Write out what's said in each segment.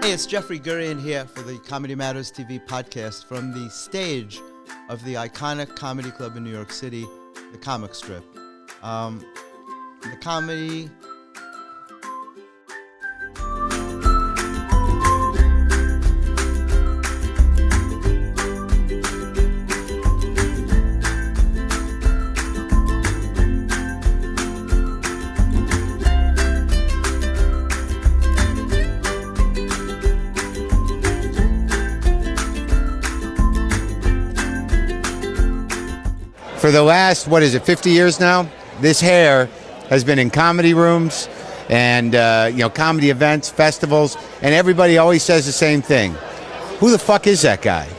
Hey, it's Jeffrey Gurian here for the Comedy Matters TV podcast from the stage of the iconic comedy club in New York City, the Comic Strip. The comedy... For the last, 50 years now, this hair has been in comedy rooms and, comedy events, festivals, and everybody always says the same thing. Who the fuck is that guy?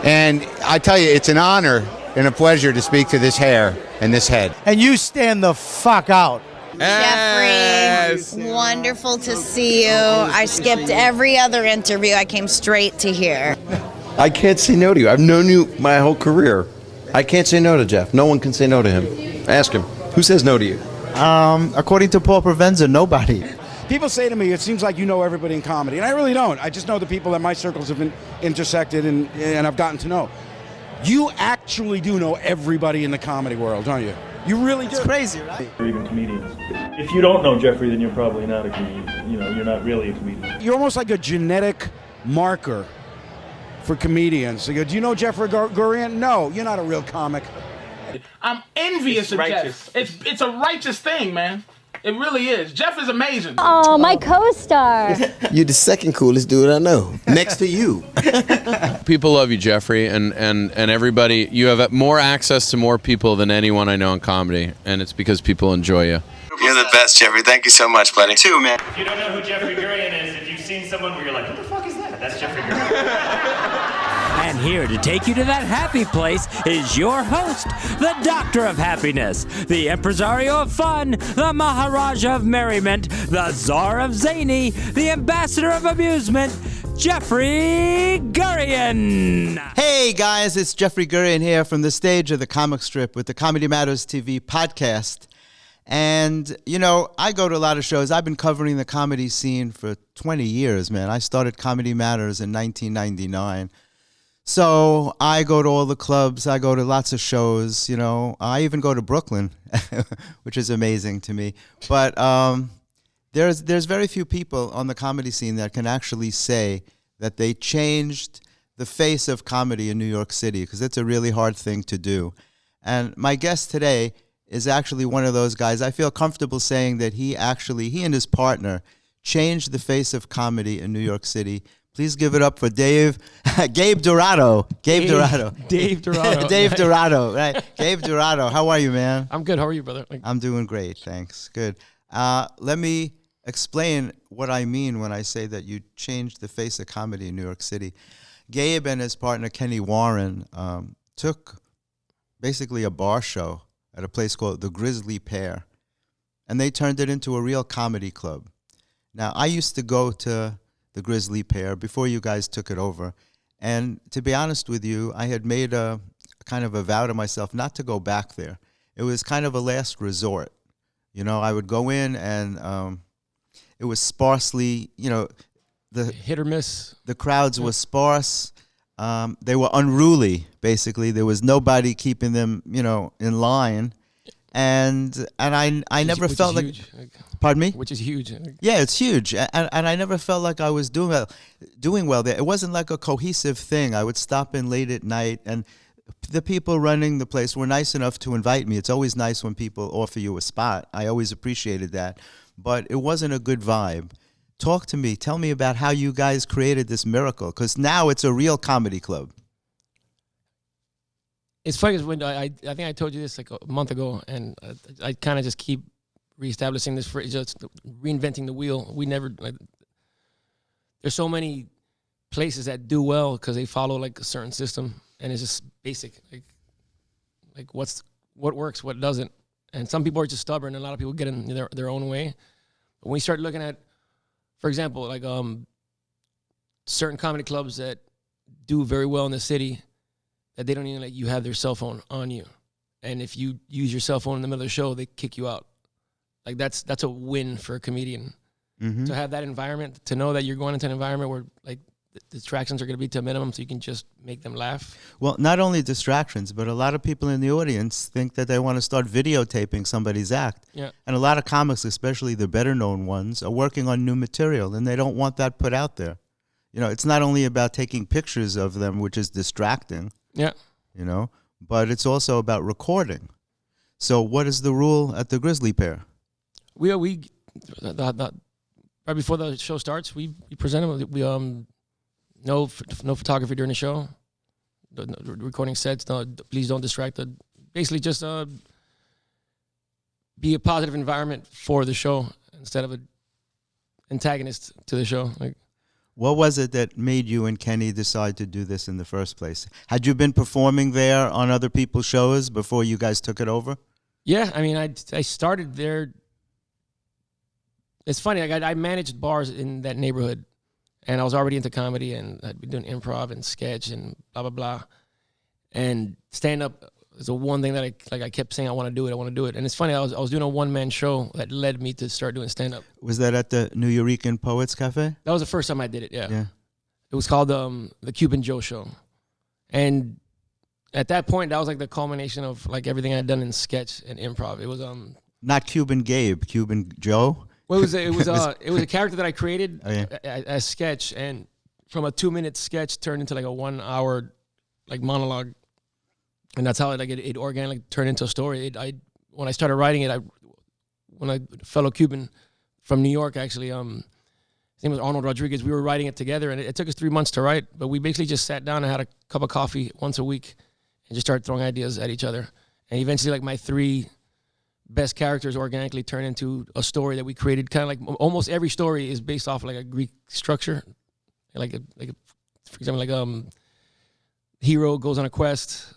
And I tell you, it's an honor and a pleasure to speak to this hair and this head. And you stand the fuck out. Jeffrey, wonderful to see you. I skipped every other interview. I came straight to here. I can't say no to you. I've known you my whole career. I can't say no to Jeff. No one can say no to him. Ask him. Who says no to you? According to Paul Provenza, nobody. People say to me, it seems like you know everybody in comedy. And I really don't. I just know the people that my circles have been intersected and I've gotten to know. You actually do know everybody in the comedy world, don't you? You really do. It's crazy, right? Or even comedians. If you don't know Jeffrey, then you're probably not a comedian. You're not really a comedian. You're almost like a genetic marker for comedians. They go, do you know Jeffrey Gurian? No, you're not a real comic. I'm envious of Jeff. It's a righteous thing, man. It really is. Jeff is amazing. Oh, my co-star. You're the second coolest dude I know. Next to you. People love you, Jeffrey, and everybody. You have more access to more people than anyone I know in comedy, and it's because people enjoy you. You're the best, Jeffrey. Thank you so much, buddy. Too, man. If you don't know who Jeffrey Gurian is, if you've seen someone where you're like, what the fuck is that? That's Jeffrey Gurian. And here to take you to that happy place is your host, the Doctor of Happiness, the Impresario of Fun, the Maharaja of Merriment, the Czar of Zany, the Ambassador of Amusement, Jeffrey Gurian. Hey guys, it's Jeffrey Gurian here from the stage of the Comic Strip with the Comedy Matters TV podcast. And, I go to a lot of shows. I've been covering the comedy scene for 20 years, man. I started Comedy Matters in 1999. So I go to all the clubs. I go to lots of shows, I even go to Brooklyn, which is amazing to me. But there's very few people on the comedy scene that can actually say that they changed the face of comedy in New York City, because it's a really hard thing to do. And my guest today is actually one of those guys. I feel comfortable saying that he and his partner changed the face of comedy in New York City. Please give it up for Gabe Dorado. Gabe Dorado. Dave Dorado. Dave Dorado, right. Gabe Dorado. How are you, man? I'm good. How are you, brother? I'm doing great, thanks. Good. Let me explain what I mean when I say that you changed the face of comedy in New York City. Gabe and his partner, Kenny Warren, took basically a bar show at a place called the Grisly Pear, and they turned it into a real comedy club. Now, I used to go to the Grisly Pear before you guys took it over. And to be honest with you, I had made a kind of a vow to myself not to go back there. It was kind of a last resort. I would go in and it was sparsely, the hit or miss. The crowds were sparse. They were unruly, basically. There was nobody keeping them, in line. And I never felt like, pardon me? Which is huge. Yeah, it's huge, and I never felt like I was doing well there. It wasn't like a cohesive thing. I would stop in late at night, and the people running the place were nice enough to invite me. It's always nice when people offer you a spot. I always appreciated that, but it wasn't a good vibe. Talk to me. Tell me about how you guys created this miracle, because now it's a real comedy club. It's funny because when I think I told you this like a month ago, and I kind of just keep reestablishing this phrase, just reinventing the wheel. We never, there's so many places that do well because they follow like a certain system, and it's just basic, like what works, what doesn't. And some people are just stubborn, and a lot of people get in their own way. But when you start looking at, for example, like certain comedy clubs that do very well in the city, that they don't even let you have their cell phone on you. And if you use your cell phone in the middle of the show, they kick you out. Like that's a win for a comedian. Mhm. To have that environment, to know that you're going into an environment where like the distractions are going to be to a minimum, so you can just make them laugh. Well, not only distractions, but a lot of people in the audience think that they want to start videotaping somebody's act. Yeah. And a lot of comics, especially the better known ones, are working on new material, and they don't want that put out there. You know, it's not only about taking pictures of them, which is distracting. Yeah. You know, but it's also about recording. So what is the rule at the Grisly Pear? Right before the show starts, we present them. We no photography during the show. No recording sets. No, please don't distract. Basically, just be a positive environment for the show instead of an antagonist to the show. Like, what was it that made you and Kenny decide to do this in the first place? Had you been performing there on other people's shows before you guys took it over? yeah, I mean, I started there. It's funny. Like I managed bars in that neighborhood. And I was already into comedy, and I'd been doing improv and sketch and blah, blah, blah. And stand-up is the one thing that I kept saying, I want to do it. And it's funny, I was doing a one-man show that led me to start doing stand-up. Was that at the New Eurekan Poets Cafe? That was the first time I did it, yeah. Yeah. It was called the Cuban Joe Show. And at that point, that was like the culmination of like everything I'd done in sketch and improv. It was Not Cuban Gabe, Cuban Joe? Well, it was a character that I created a sketch, and from a 2-minute sketch turned into like a 1 hour like monologue, and that's how it organically turned into a story. When I started writing it, when a fellow Cuban from New York actually, his name was Arnold Rodriguez. We were writing it together, and it took us 3 months to write, but we basically just sat down and had a cup of coffee once a week, and just started throwing ideas at each other, and eventually like my 3 best characters organically turn into a story that we created. Kind of like almost every story is based off like a Greek structure, for example, like hero goes on a quest.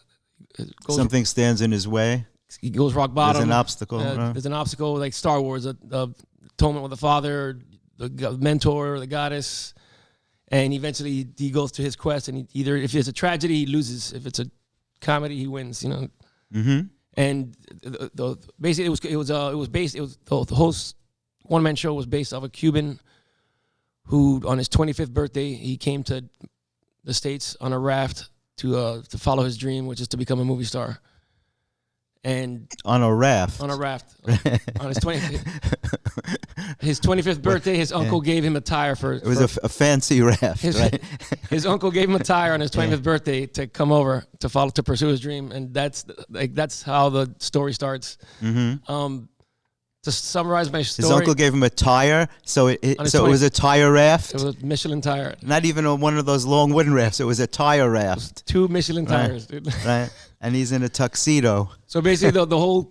Something stands in his way. He goes rock bottom. There's an obstacle. There's an obstacle like Star Wars, the atonement with the father, the mentor, the goddess, and eventually he goes to his quest. And either if it's a tragedy, he loses. If it's a comedy, he wins. You know. Mm-hmm. And basically, the host one-man show was based off a Cuban who, on his 25th birthday, he came to the States on a raft to follow his dream, which is to become a movie star. And on a raft. On his 25th birthday, his uncle gave him a tire for. It was a fancy raft, right? His uncle gave him a tire on his 25th birthday to come over to pursue his dream, and that's how the story starts. Mm-hmm. To summarize my story, his uncle gave him a tire, so it was a tire raft. It was a Michelin tire. Not even one of those long wooden rafts. It was a tire raft. 2 Michelin tires, dude. Right, and he's in a tuxedo. So basically, the whole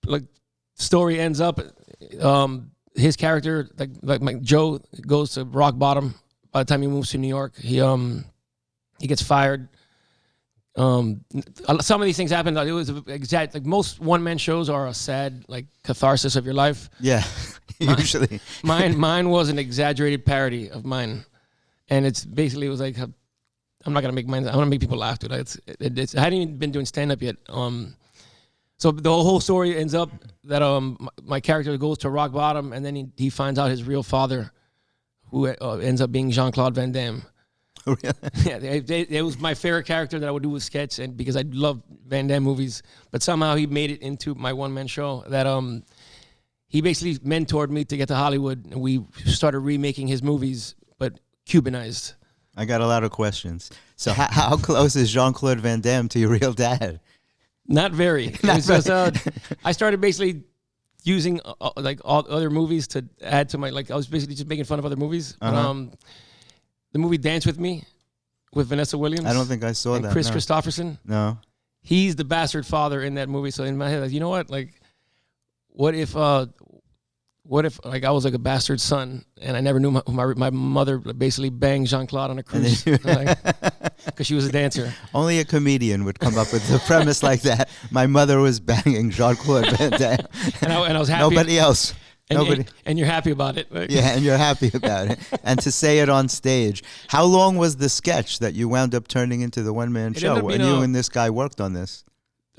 like story ends up. His character, like Joe, goes to rock bottom. By the time he moves to New York, he gets fired. Some of these things happen. It was exact. Like most one-man shows are a sad, like catharsis of your life. Yeah, usually. Mine was an exaggerated parody of mine, and it was like, I'm not gonna make mine. I want to make people laugh, dude. I hadn't even been doing stand-up yet. So the whole story ends up that my character goes to rock bottom, and then he finds out his real father, who ends up being Jean-Claude Van Damme. Really? Yeah, it was my favorite character that I would do with sketch, and because I love Van Damme movies, but somehow he made it into my one-man show. That he basically mentored me to get to Hollywood, and we started remaking his movies, but Cubanized. I got a lot of questions. So how close is Jean-Claude Van Damme to your real dad? Not very. I started basically using like all other movies to add to my, like I was basically just making fun of other movies. Uh-huh. The movie Dance With Me with Vanessa Williams. I don't think I saw that. Chris no. Christopherson. No. He's the bastard father in that movie. So in my head, like, you know what? Like, what if like I was like a bastard son and I never knew my mother basically banged Jean-Claude on a cruise because she was a dancer. Only a comedian would come up with a premise like that. My mother was banging Jean-Claude Van Damme. and I was happy. Nobody else. And you're happy about it. Like. Yeah, and you're happy about it. And to say it on stage. How long was the sketch that you wound up turning into the one-man show? And you and this guy worked on this?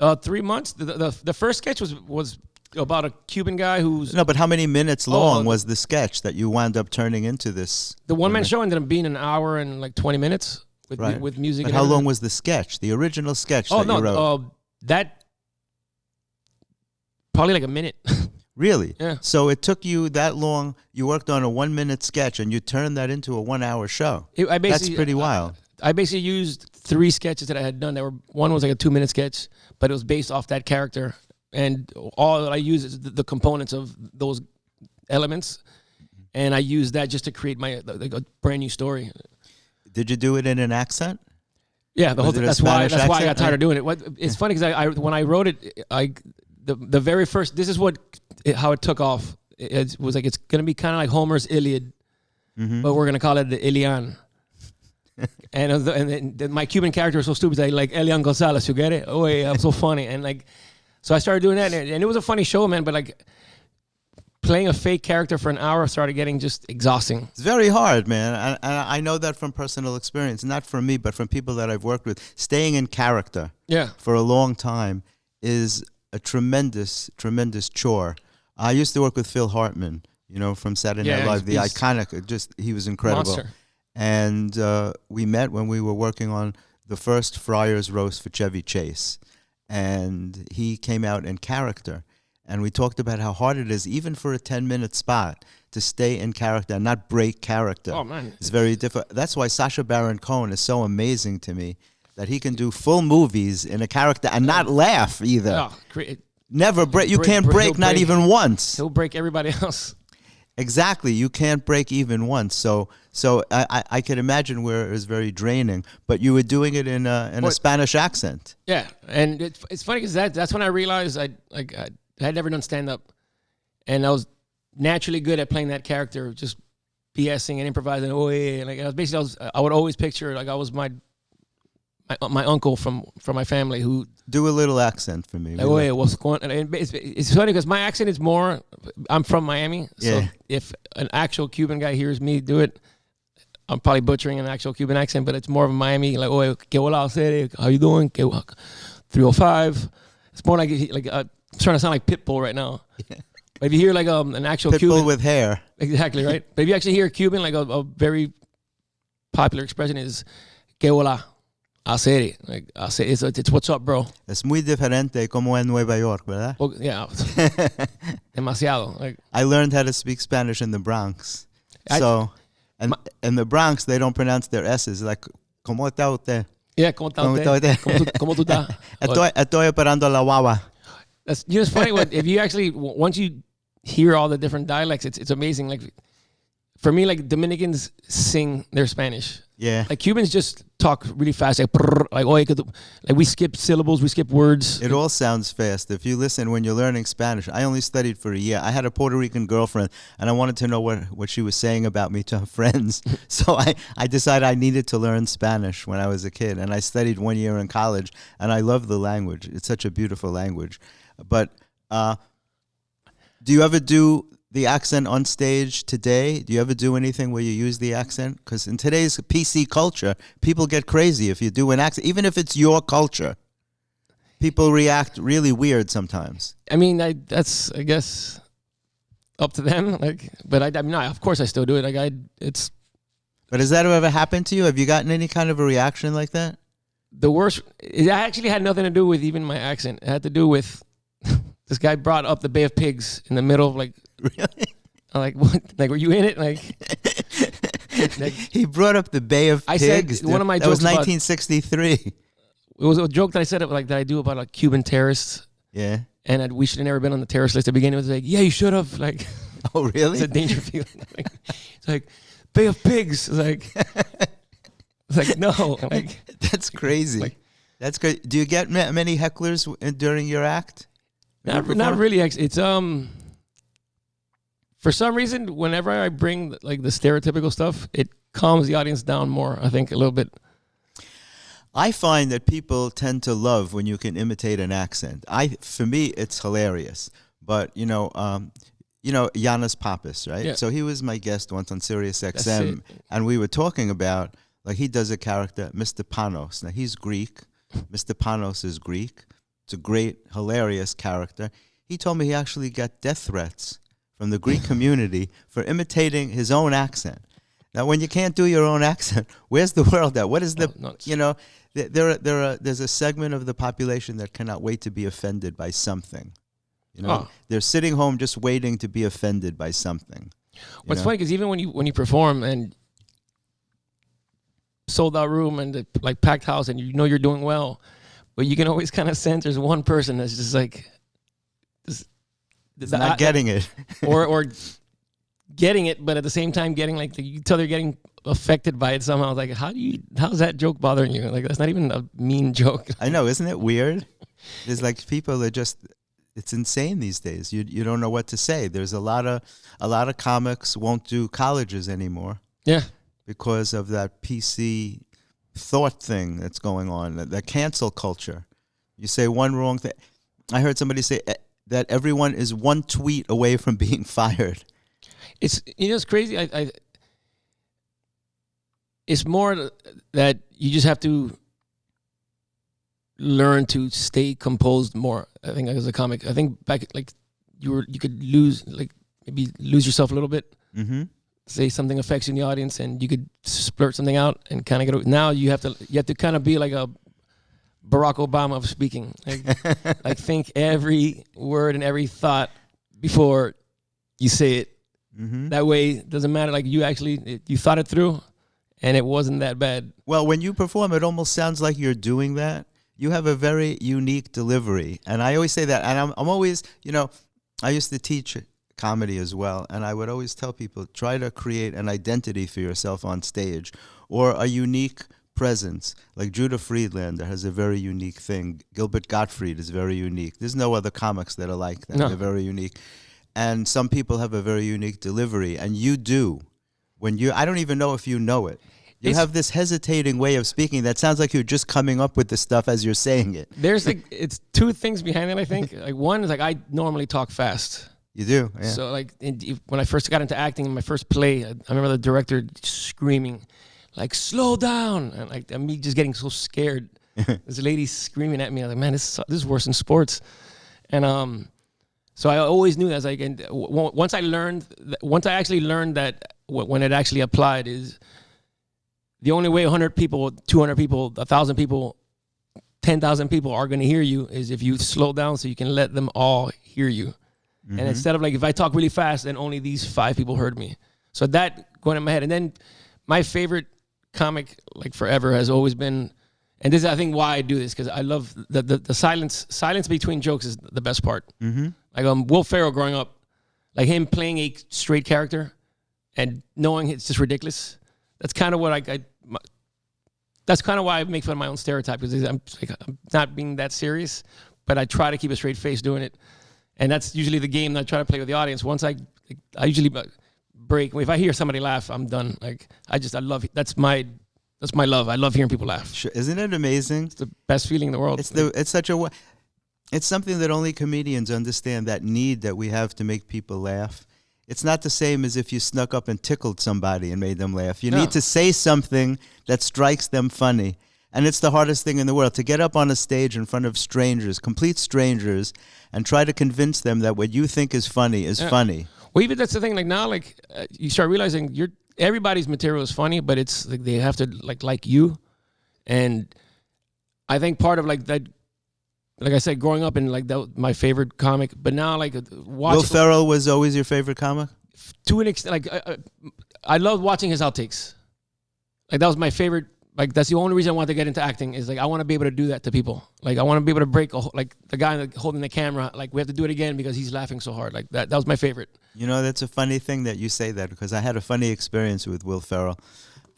3 months. The first sketch was about a Cuban guy who's No, but how many minutes long was the sketch that you wound up turning into this? the one-man show ended up being an hour and like 20 minutes with Right. with music. But and how long everything. was the sketch? The original sketch Oh that no, you wrote? that probably like a minute. Really? Yeah. So it took you that long. You worked on a 1-minute sketch and you turned that into a 1-hour show. That's pretty wild. I basically used 3 sketches that I had done. One was like a 2-minute sketch, but it was based off that character, and all I use is the components of those elements, and I use that just to create my like a brand new story. Did you do it in an accent? Yeah, the whole Was it a that's why Spanish I got accent? tired of doing it. It's funny because I when I wrote it, the very first, this is how it took off. It was like, it's gonna be kind of like Homer's Iliad, but we're gonna call it the Ilian. and then my Cuban character was so stupid. Like Elian Gonzalez, you get it? Oh, yeah, I'm so funny. And like, so I started doing that, and it was a funny show, man. But like, playing a fake character for an hour started getting just exhausting. It's very hard, man. And I know that from personal experience, not from me, but from people that I've worked with. Staying in character for a long time is a tremendous, tremendous chore. I used to work with Phil Hartman, from Saturday Night Live, the iconic, he was incredible. Monster. And we met when we were working on the first Friars roast for Chevy Chase. And he came out in character. And we talked about how hard it is, even for a 10-minute spot, to stay in character and not break character. Oh, man. It's very difficult. That's why Sacha Baron Cohen is so amazing to me, that he can do full movies in a character and not laugh either. Oh, Never break. You can't break, not even once. He'll break everybody else. Exactly. You can't break even once. So I could imagine where it was very draining. But you were doing it in a Spanish accent. Yeah, and it's funny because that's when I realized I had never done stand-up, and I was naturally good at playing that character, just BSing and improvising. Oh yeah, like I would always picture like I was my uncle from my family who do a little accent for me. Like, oh yeah, what's going? And it's funny because my accent is more. I'm from Miami, so if an actual Cuban guy hears me do it, I'm probably butchering an actual Cuban accent, but it's more of a Miami, like, oh, que hola, how you doing? 305. It's more like I'm trying to sound like Pitbull right now. Yeah. But if you hear like an actual Pitbull Cuban with hair, exactly right. But if you actually hear Cuban, like a very popular expression is que hola, hacer. Like it's what's up, bro. Es muy diferente como en Nueva York, ¿verdad? Well, yeah, demasiado. Like I learned how to speak Spanish in the Bronx. And in the Bronx, they don't pronounce their S's. Like, ¿cómo está usted? Yeah, ¿cómo está usted? ¿Cómo tú estás? Estoy operando la guagua. It's funny if you actually once you hear all the different dialects, it's amazing. Like for me, like Dominicans sing their Spanish. Yeah. Like Cubans just talk really fast, like like we skip syllables, we skip words. It all sounds fast. If you listen when you're learning Spanish, I only studied for a year. I had a Puerto Rican girlfriend, and I wanted to know what she was saying about me to her friends. So I decided I needed to learn Spanish when I was a kid, and I studied 1 year in college, and I love the language. It's such a beautiful language. But do you ever do the accent on stage today? Do you ever do anything where you use the accent? Because in today's PC culture, people get crazy if you do an accent, even if it's your culture. People react really weird sometimes. I mean, that's I guess up to them. Like, but I mean, of course I still do it. Like it's. But has that ever happened to you? Have you gotten any kind of a reaction like that? The worst. It actually had nothing to do with even my accent. It had to do with this guy brought up the Bay of Pigs in the middle of like. Really? I'm like, what? Like, were you in it? Like he brought up the Bay of Pigs. Said one of my that jokes was 1963. It was a joke that I said that I do about like Cuban terrorists. Yeah. And we should have never been on the terrorist list at the beginning. It was like, yeah, you should have. Like, oh really? It's a danger feeling. It's like Bay of Pigs. It's like no. Like that's crazy. Like, that's great. Do you get many hecklers during your act? Not really. It's for some reason, whenever I bring like the stereotypical stuff, it calms the audience down more. I think a little bit. I find that people tend to love when you can imitate an accent. For me, it's hilarious. But Yanis Pappas, right? Yeah. So he was my guest once on Sirius XM, and we were talking about like he does a character, Mr. Panos. Now he's Greek. Mr. Panos is Greek. It's a great, hilarious character. He told me he actually got death threats from the Greek community for imitating his own accent. Now, when you can't do your own accent, where's the world at? What is the, you know, there's a segment of the population that cannot wait to be offended by something. You know, they're sitting home just waiting to be offended by something. What's funny because even when you perform and sold out room and like packed house and you know you're doing well, but you can always kind of sense there's one person that's just like, not getting it, or getting it, but at the same time getting like you tell they're getting affected by it somehow. Like how's that joke bothering you? Like that's not even a mean joke. I know, isn't it weird? There's like people that just, it's insane these days. You don't know what to say. There's a lot of comics won't do colleges anymore. Yeah, because of that PC thought thing that's going on, the cancel culture. You say one wrong thing. I heard somebody say that everyone is one tweet away from being fired. It's, you know, it's crazy. It's more that you just have to learn to stay composed more. I think as a comic, I think back like you could maybe lose yourself a little bit. Mm-hmm. Say something affects you in the audience, and you could splurt something out and kind of get. Now you have to kind of be like a Barack Obama of speaking. Like think every word and every thought before you say it. Mm-hmm. That way, it doesn't matter. Like you thought it through, and it wasn't that bad. Well, when you perform, it almost sounds like you're doing that. You have a very unique delivery, and I always say that. And I'm always, you know, I used to teach comedy as well, and I would always tell people, try to create an identity for yourself on stage, or a unique presence. Like Judah Friedlander has a very unique thing. Gilbert Gottfried is very unique. There's no other comics that are like that. No. They're very unique. And some people have a very unique delivery, and you do. I don't even know if you know it. You have this hesitating way of speaking that sounds like you're just coming up with the stuff as you're saying it. There's it's two things behind it, I think. Like one is like I normally talk fast. You do, yeah. So like when I first got into acting in my first play, I remember the director screaming, like slow down, and like me just getting so scared. This lady screaming at me. I was like, man, this is worse than sports. And so I always knew that. I was like, and once I actually learned that when it actually applied is the only way 100 people, 200 people, 1,000 people, 10,000 people are going to hear you is if you slow down so you can let them all hear you. Mm-hmm. And instead of like, if I talk really fast, then only these 5 people heard me. So that going in my head. And then my favorite comic, like forever, has always been, and this is I think why I do this, because I love the silence between jokes is the best part. Mm-hmm. Like Will Ferrell growing up, like him playing a straight character and knowing it's just ridiculous. That's kind of what that's kind of why I make fun of my own stereotype, because I'm not being that serious, but I try to keep a straight face doing it. And that's usually the game that I try to play with the audience. Once I usually break. If I hear somebody laugh, I'm done. Like I love it. That's my love. I love hearing people laugh. Sure. Isn't it amazing? It's the best feeling in the world. It's something that only comedians understand, that need that we have to make people laugh. It's not the same as if you snuck up and tickled somebody and made them laugh. You need to say something that strikes them funny. And it's the hardest thing in the world, to get up on a stage in front of strangers, complete strangers, and try to convince them that what you think is funny is funny. Well, even that's the thing. Like now, like you start realizing everybody's material is funny, but it's like they have to like you. And I think part of like that, like I said, growing up and like that was my favorite comic. But now, like Will Ferrell was always your favorite comic? To an extent, like I loved watching his outtakes. Like that was my favorite. Like that's the only reason I wanted to get into acting, is like I want to be able to do that to people. Like I want to be able to break like the guy holding the camera. Like we have to do it again because he's laughing so hard. Like that was my favorite. You know, that's a funny thing that you say that, because I had a funny experience with Will Ferrell.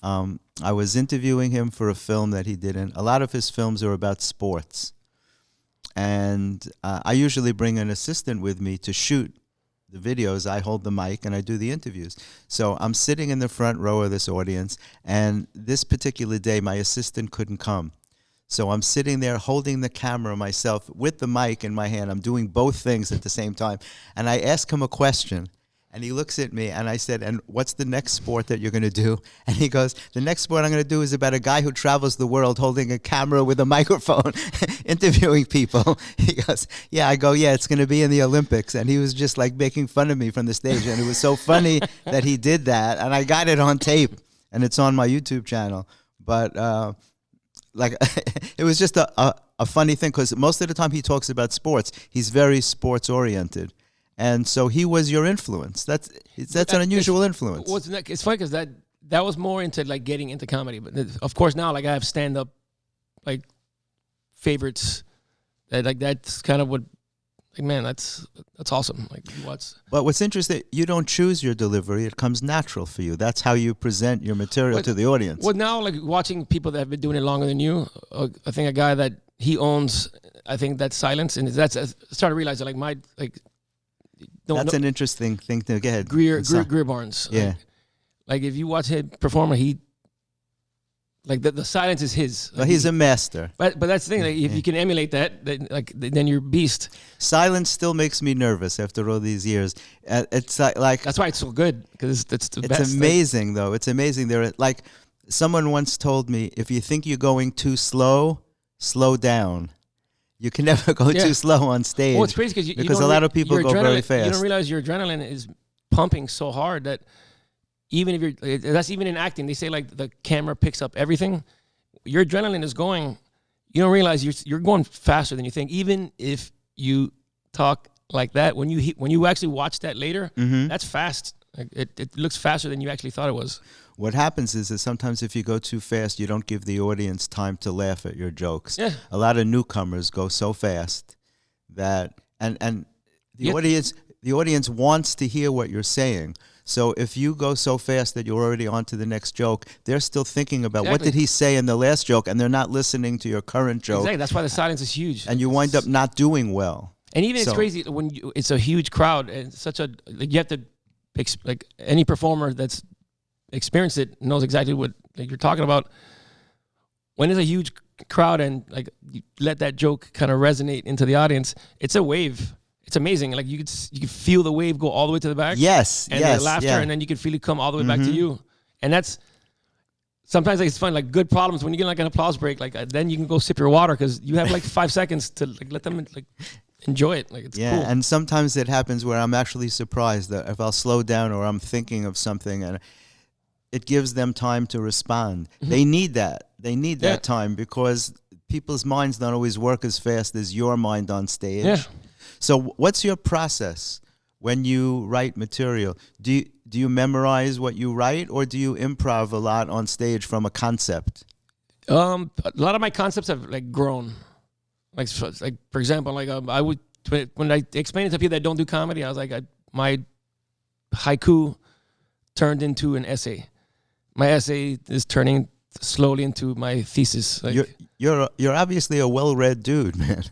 I was interviewing him for a film that he did, and a lot of his films are about sports. And I usually bring an assistant with me to shoot the videos. I hold the mic and I do the interviews. So I'm sitting in the front row of this audience, and this particular day my assistant couldn't come. So I'm sitting there holding the camera myself with the mic in my hand. I'm doing both things at the same time. And I ask him a question, And he looks at me, and I said, and what's the next sport that you're going to do? And he goes, the next sport I'm going to do is about a guy who travels the world holding a camera with a microphone, interviewing people. He goes, yeah. I go, yeah, it's going to be in the Olympics. And he was just like making fun of me from the stage. And it was so funny that he did that. And I got it on tape, and it's on my YouTube channel. But like, it was just a funny thing, because most of the time he talks about sports, he's very sports oriented. And so he was your influence. That's an unusual influence. It's funny because that was more into like getting into comedy. But of course now, like, I have stand up like favorites. That's kind of what, like, man, that's awesome. Like, But what's interesting, you don't choose your delivery; it comes natural for you. That's how you present your material to the audience. Well, now, like, watching people that have been doing it longer than you, I think a guy that he owns, I think that's silence, and I started to realize that, like, that's an interesting thing to get ahead. Greer Barnes. Yeah. Like if you watch him perform, he, like, the silence is his. Well, he's a master. But that's the thing. Like, if you can emulate that, then you're a beast. Silence still makes me nervous after all these years. It's like that's why it's so good, because it's the best. It's amazing though. It's amazing. Like someone once told me, if you think you're going too slow, slow down. You can never go too slow on stage. Well, it's crazy because a lot of people go very fast. You don't realize your adrenaline is pumping so hard that even if that's even in acting. They say, like, the camera picks up everything. Your adrenaline is going. You don't realize you're going faster than you think. Even if you talk like that, when you actually watch that later, that's fast. Like, it looks faster than you actually thought it was. What happens is that sometimes if you go too fast, you don't give the audience time to laugh at your jokes. Yeah. A lot of newcomers go so fast that and the audience wants to hear what you're saying. So if you go so fast that you're already on to the next joke, they're still thinking about what did he say in the last joke, and they're not listening to your current joke. Exactly. That's why the silence is huge. And you wind up not doing well. And even it's crazy when it's a huge crowd and you have to, like, any performer that's experienced it knows exactly what, like, you're talking about. When there's a huge crowd and, like, you let that joke kind of resonate into the audience, it's a wave. It's amazing. Like, you could feel the wave go all the way to the back. Yes, and the laughter, and then you can feel it come all the way back to you. And that's sometimes, like, it's fun. Like, good problems when you get, like, an applause break. Like, then you can go sip your water because you have like 5 seconds to, like, let them, like, enjoy it. Like, it's cool. And sometimes it happens where I'm actually surprised that if I'll slow down or I'm thinking of something and it gives them time to respond. They need that. They need that time because people's minds don't always work as fast as your mind on stage. Yeah. So what's your process when you write material? Do you memorize what you write, or do you improv a lot on stage from a concept? A lot of my concepts have, like, grown. Like for example, like, I would, when I explain it to people that don't do comedy, I was like, my haiku turned into an essay. My essay is turning slowly into my thesis. Like, you're obviously a well-read dude, man.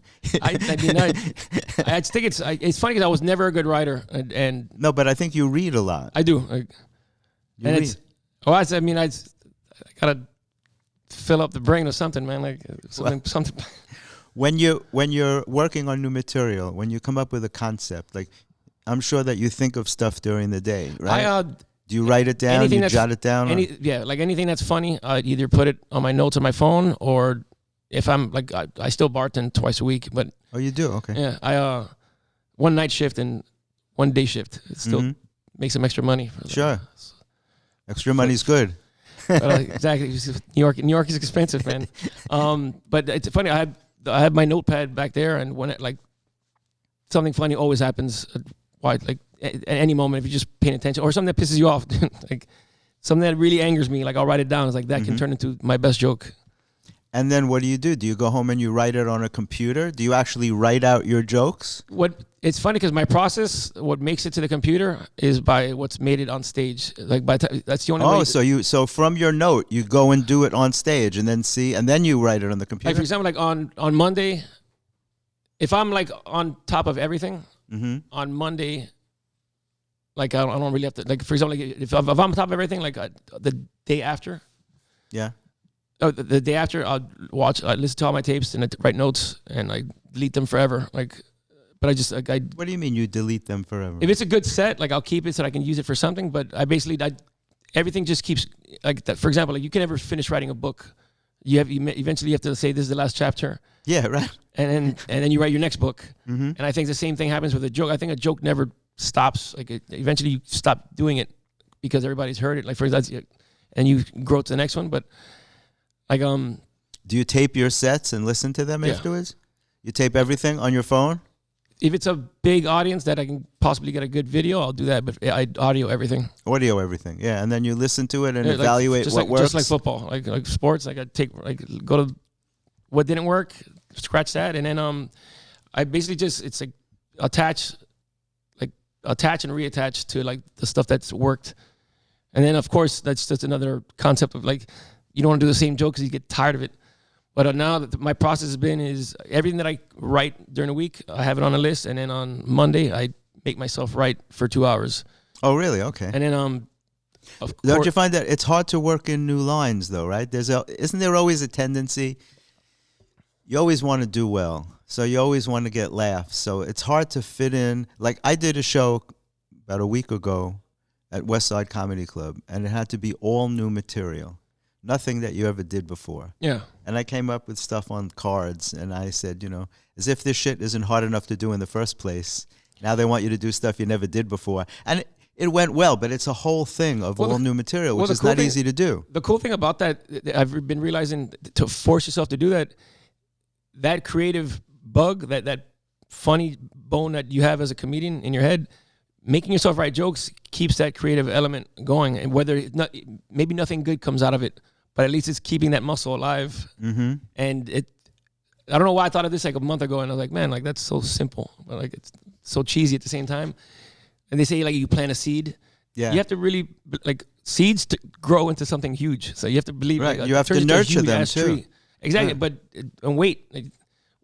I think it's funny because I was never a good writer, and no, but I think you read a lot. I do. Like, you read. I gotta fill up the brain or something, man. Like something. When you're working on new material, when you come up with a concept, like, I'm sure that you think of stuff during the day, right? Do you write it down? You jot it down? Like anything that's funny, I'd either put it on my notes on my phone, or if I'm, like, I still bartend twice a week. But oh, you do? Okay. Yeah, I one night shift and one day shift. It still makes some extra money. Sure. Extra money's good. Exactly. New York is expensive, man. But it's funny. I have my notepad back there, and when something funny always happens. Like at any moment, if you're just paying attention, or something that pisses you off, like something that really angers me, like, I'll write it down. It's like that can turn into my best joke. And then what do? Do you go home and you write it on a computer? Do you actually write out your jokes? It's funny because my process, what makes it to the computer, is by what's made it on stage. Like, that's the only way. Oh, so from your note you go and do it on stage, and then you write it on the computer. Like, for example, like on Monday, if I'm, like, on top of everything. On Monday, like, I don't really have to, like, for example, like, if I'm on top of everything, like, the day after. Yeah. The day after, I'll listen to all my tapes and write notes and, like, delete them forever. Like, But I just I What do you mean you delete them forever? if it's a good set, like I'll keep it so that I can use it for something. But I basically everything just keeps like that. For example, like you can never finish writing a book. Eventually you have to say this is the last chapter. Yeah, right. And then you write your next book. And I think the same thing happens with a joke. I think a joke never stops. Like eventually you stop doing it because everybody's heard it. Like for example, and you grow to the next one. But like do you tape your sets and listen to them afterwards? You tape everything on your phone? If it's a big audience that I can possibly get a good video, I'll do that. But I audio everything. Audio everything, yeah. And then you listen to it and evaluate what works. Just like football, like sports. Like I go to what didn't work, scratch that, and then I basically it's like attach and reattach to like the stuff that's worked. And then of course that's just another concept of like you don't want to do the same joke because you get tired of it. But now that my process has been is everything that I write during the week, I have it on a list, and then on Monday I make myself write for 2 hours. Oh, really? Okay. And then don't you find that it's hard to work in new lines though, right? Isn't there always a tendency? You always want to do well, so you always want to get laughs. So it's hard to fit in. Like I did a show about a week ago at West Side Comedy Club, and it had to be all new material. Nothing that you ever did before. Yeah. And I came up with stuff on cards, and I said, as if this shit isn't hard enough to do in the first place, now they want you to do stuff you never did before. And it went well, but it's a whole thing of all new material, which is not easy to do. The cool thing about that, I've been realizing to force yourself to do that creative bug, that funny bone that you have as a comedian in your head, making yourself write jokes keeps that creative element going. And maybe nothing good comes out of it, but at least it's keeping that muscle alive. Mm-hmm. And I don't know why I thought of this like a month ago, and I was like, man, like that's so simple, but like it's so cheesy at the same time. And they say like you plant a seed. Yeah. You have to really like seeds to grow into something huge. So you have to believe. Right. Like, you have to nurture them too. Tree. Exactly. Right. But and wait, like,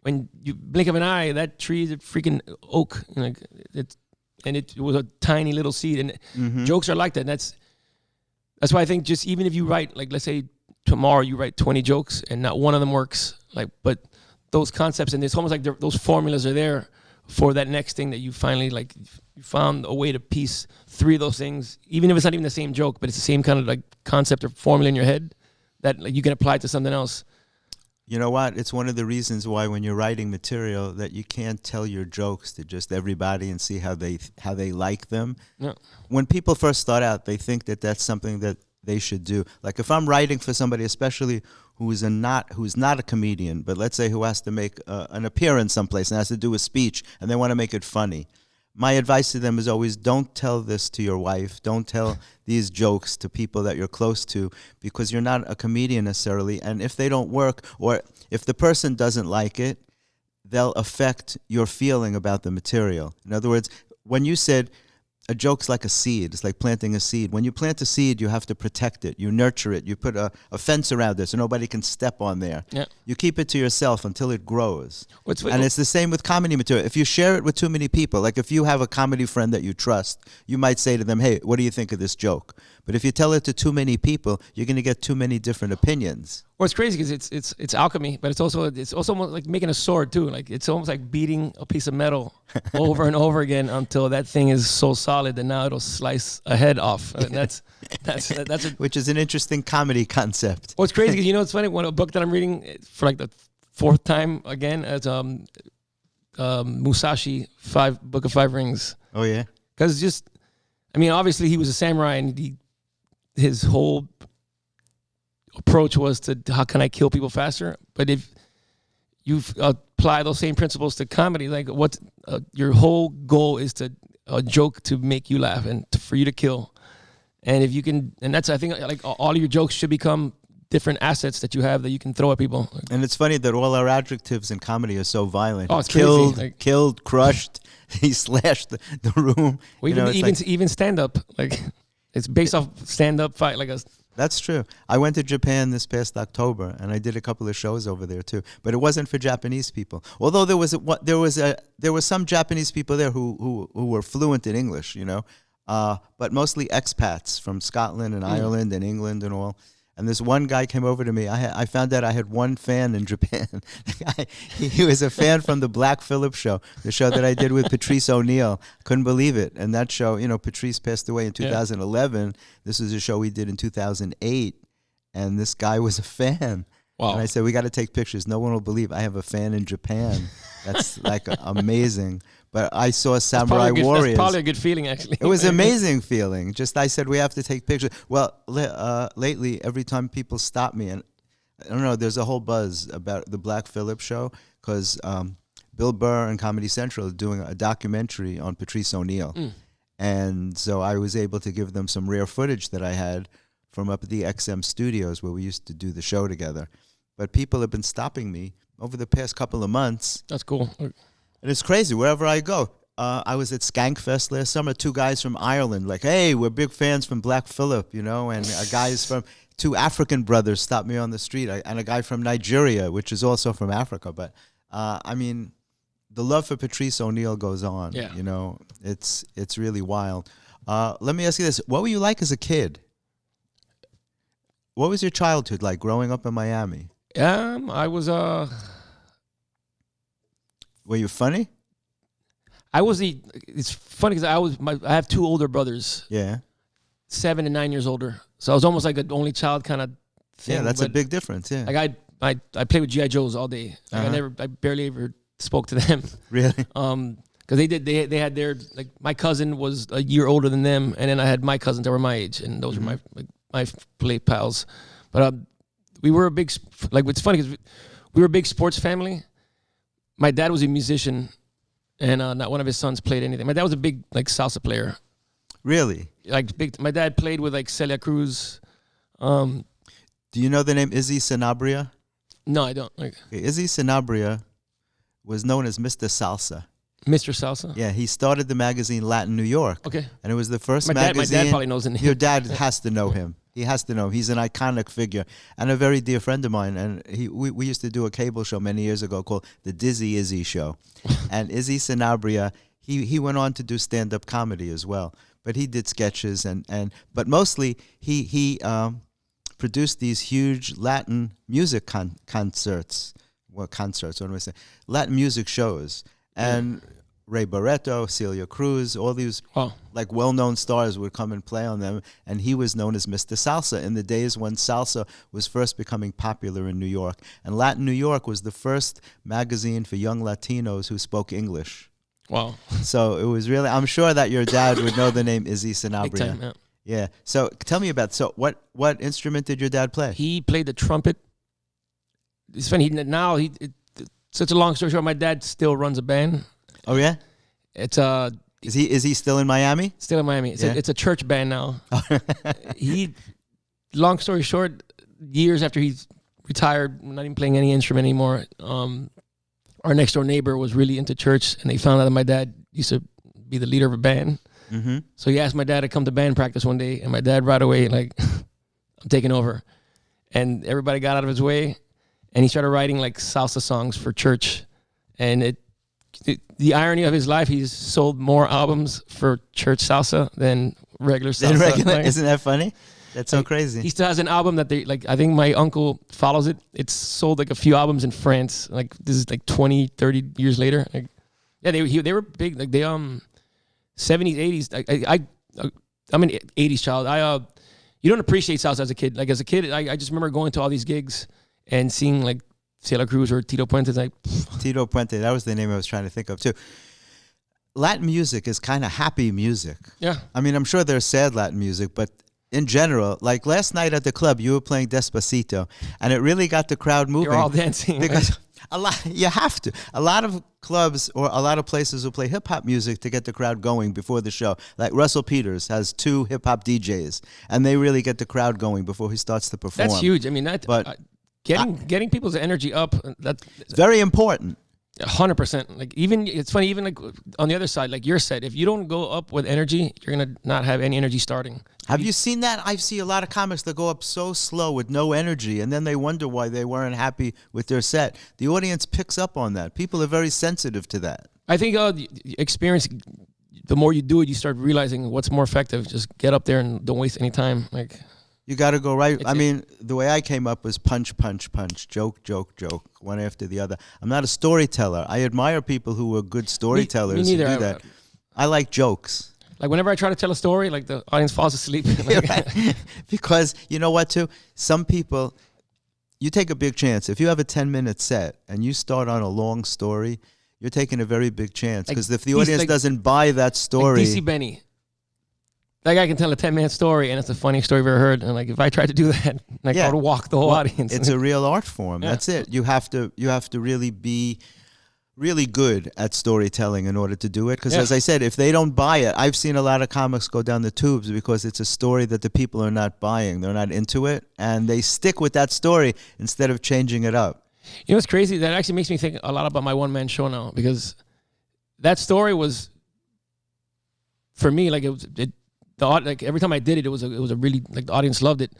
when you blink of an eye, that tree is a freaking oak. Like it was a tiny little seed. And jokes are like that. And that's why I think just even if you write, like let's say tomorrow you write 20 jokes and not one of them works, like but those concepts and it's almost like those formulas are there for that next thing that you finally like you found a way to piece 3 of those things, even if it's not even the same joke, but it's the same kind of like concept or formula in your head that like you can apply to something else. You know what? It's one of the reasons why when you're writing material that you can't tell your jokes to just everybody and see how they like them. Yeah. When people first start out, they think that that's something that they should do. Like if I'm writing for somebody, especially who's not a comedian, but let's say who has to make an appearance someplace and has to do a speech and they want to make it funny. My advice to them is always don't tell this to your wife. Don't tell these jokes to people that you're close to because you're not a comedian necessarily. And if they don't work or if the person doesn't like it, they'll affect your feeling about the material. In other words, when you said a joke's like a seed, it's like planting a seed. When you plant a seed, you have to protect it. You nurture it. You put a fence around it so nobody can step on there. Yeah. You keep it to yourself until it grows. And it's the same with comedy material. If you share it with too many people, like if you have a comedy friend that you trust, you might say to them, hey, what do you think of this joke? But if you tell it to too many people, you're going to get too many different opinions. Well, it's crazy because it's alchemy, but it's also almost like making a sword too. Like it's almost like beating a piece of metal over and over again until that thing is so solid that now it'll slice a head off. And that's which is an interesting comedy concept. Well, it's crazy because it's funny. One a book that I'm reading for like the 4th time again is Musashi Book of Five Rings. Oh yeah, because obviously he was a samurai and his whole approach was to how can I kill people faster. But if you apply those same principles to comedy, like your whole goal is to a joke to make you laugh and for you to kill. And if you can, and that's I think like all of your jokes should become different assets that you have that you can throw at people. And it's funny that all our adjectives in comedy are so violent. Oh, it's killed, crazy. Killed, crushed. He slashed the room. Well, even stand up, like it's based off stand up fight, like a. That's true. I went to Japan this past October, and I did a couple of shows over there too. But it wasn't for Japanese people. Although there was some Japanese people there who were fluent in English, but mostly expats from Scotland and Ireland and England and all. And this one guy came over to me. I found out I had one fan in Japan. He was a fan from the Black Phillip show, the show that I did with Patrice O'Neill. Couldn't believe it. And that show, you know, Patrice passed away in 2011. This was a show we did in 2008. And this guy was a fan. Wow. And I said, we got to take pictures. No one will believe I have a fan in Japan. That's like amazing. But I saw Samurai Warriors. That's probably a good feeling, actually. It was an amazing feeling. Just I said, we have to take pictures. Well, lately, every time people stop me, and I don't know, there's a whole buzz about the Black Phillip show because Bill Burr and Comedy Central are doing a documentary on Patrice O'Neill. And so I was able to give them some rare footage that I had from up at the XM studios where we used to do the show together. But people have been stopping me over the past couple of months. That's cool. And it's crazy, wherever I go. I was at Skankfest last summer, 2 guys from Ireland, like, hey, we're big fans from Black Phillip, you know, and guys from 2 African brothers stopped me on the street, and a guy from Nigeria, which is also from Africa. But, I mean, the love for Patrice O'Neill goes on, you know. It's really wild. Let me ask you this. What were you like as a kid? What was your childhood like growing up in Miami? I was Were you funny? It's funny because I have 2 older brothers. Yeah. 7 and 9 years older. So I was almost like an only child kind of thing. Yeah, that's a big difference. Yeah. Like I played with G.I. Joes all day. Like I barely ever spoke to them. Really? Because they had their, like, my cousin was a year older than them, and then I had my cousins that were my age, and those were my play pals. But we were a big, like, it's funny because we were a big sports family. My dad was a musician, and not one of his sons played anything. My dad was a big, like, salsa player. Really? Like, big. My dad played with, like, Celia Cruz. Do you know the name Izzy Sanabria? No, I don't. Okay, Izzy Sanabria was known as Mr. Salsa. Mr. Salsa? Yeah, he started the magazine Latin New York. Okay. And it was the first magazine. My dad probably knows the name. Your dad has to know him. He has to know. He's an iconic figure and a very dear friend of mine. And we used to do a cable show many years ago called The Dizzy Izzy Show. And Izzy Sanabria, he went on to do stand-up comedy as well. But he did sketches but mostly he produced these huge Latin music concerts. What concerts? What am I saying? Latin music shows. And Ray Barretto, Celia Cruz, all these like well-known stars would come and play on them, and he was known as Mr. Salsa in the days when salsa was first becoming popular in New York. And Latin New York was the first magazine for young Latinos who spoke English. Wow. So it was really, I'm sure that your dad would know the name Izzy Sanabria. Big time, yeah. So tell me about, what instrument did your dad play? He played the trumpet. It's funny, such a long story short, my dad still runs a band. Oh yeah? It's Is he still in Miami? Still in Miami. It's a church band now. Long story short, years after he retired, not even playing any instrument anymore, our next door neighbor was really into church, and they found out that my dad used to be the leader of a band. Mm-hmm. So he asked my dad to come to band practice one day, and my dad right away, like, I'm taking over. And everybody got out of his way, and he started writing, like, salsa songs for church. And the irony of his life, he's sold more albums for church salsa than regular salsa. Isn't that funny? That's so crazy. He still has an album that I think my uncle follows it. It's sold like a few albums in France. Like, this is like 20, 30 years later. Like, yeah, they were big. Like, they 70s, 80s. I'm an 80s child. You don't appreciate salsa as a kid. Like, as a kid, I just remember going to all these gigs and seeing, like, Celia Cruz or Tito Puente. Like, Tito Puente, that was the name I was trying to think of too. Latin music is kind of happy music. Yeah. I mean, I'm sure there's sad Latin music, but in general, like last night at the club, you were playing Despacito, and it really got the crowd moving. You're all dancing. Because you have to. A lot of clubs or a lot of places will play hip-hop music to get the crowd going before the show. Like Russell Peters has 2 hip-hop DJs, and they really get the crowd going before he starts to perform. That's huge. I mean, getting people's energy up, that's very important. 100%. Like, it's funny, even like on the other side, like your set, if you don't go up with energy, you're gonna not have any energy starting. Have you seen that? I see a lot of comics that go up so slow with no energy, and then they wonder why they weren't happy with their set. The audience picks up on that. People are very sensitive to that. I think experience, the more you do it, you start realizing what's more effective. Just get up there and don't waste any time. Like, You got to go right. I mean, the way I came up was punch, punch, punch, joke, joke, joke, one after the other. I'm not a storyteller. I admire people who are good storytellers me neither. who do that. I like jokes. Like whenever I try to tell a story, like the audience falls asleep. Because you know what, too? Some people, you take a big chance. If you have a 10-minute set and you start on a long story, you're taking a very big chance. Because if the audience doesn't buy that story. Like DC Benny. That guy can tell a 10-minute story, and it's the funniest story I've ever heard. And like, if I tried to do that, like, I would walk the whole audience. It's a real art form. Yeah. That's it. You have to really be really good at storytelling in order to do it. Because as I said, if they don't buy it, I've seen a lot of comics go down the tubes because it's a story that the people are not buying. They're not into it, and they stick with that story instead of changing it up. You know what's crazy? That actually makes me think a lot about my one-man show now, because that story was, for me, like like every time I did it, it was a really, like, the audience loved it.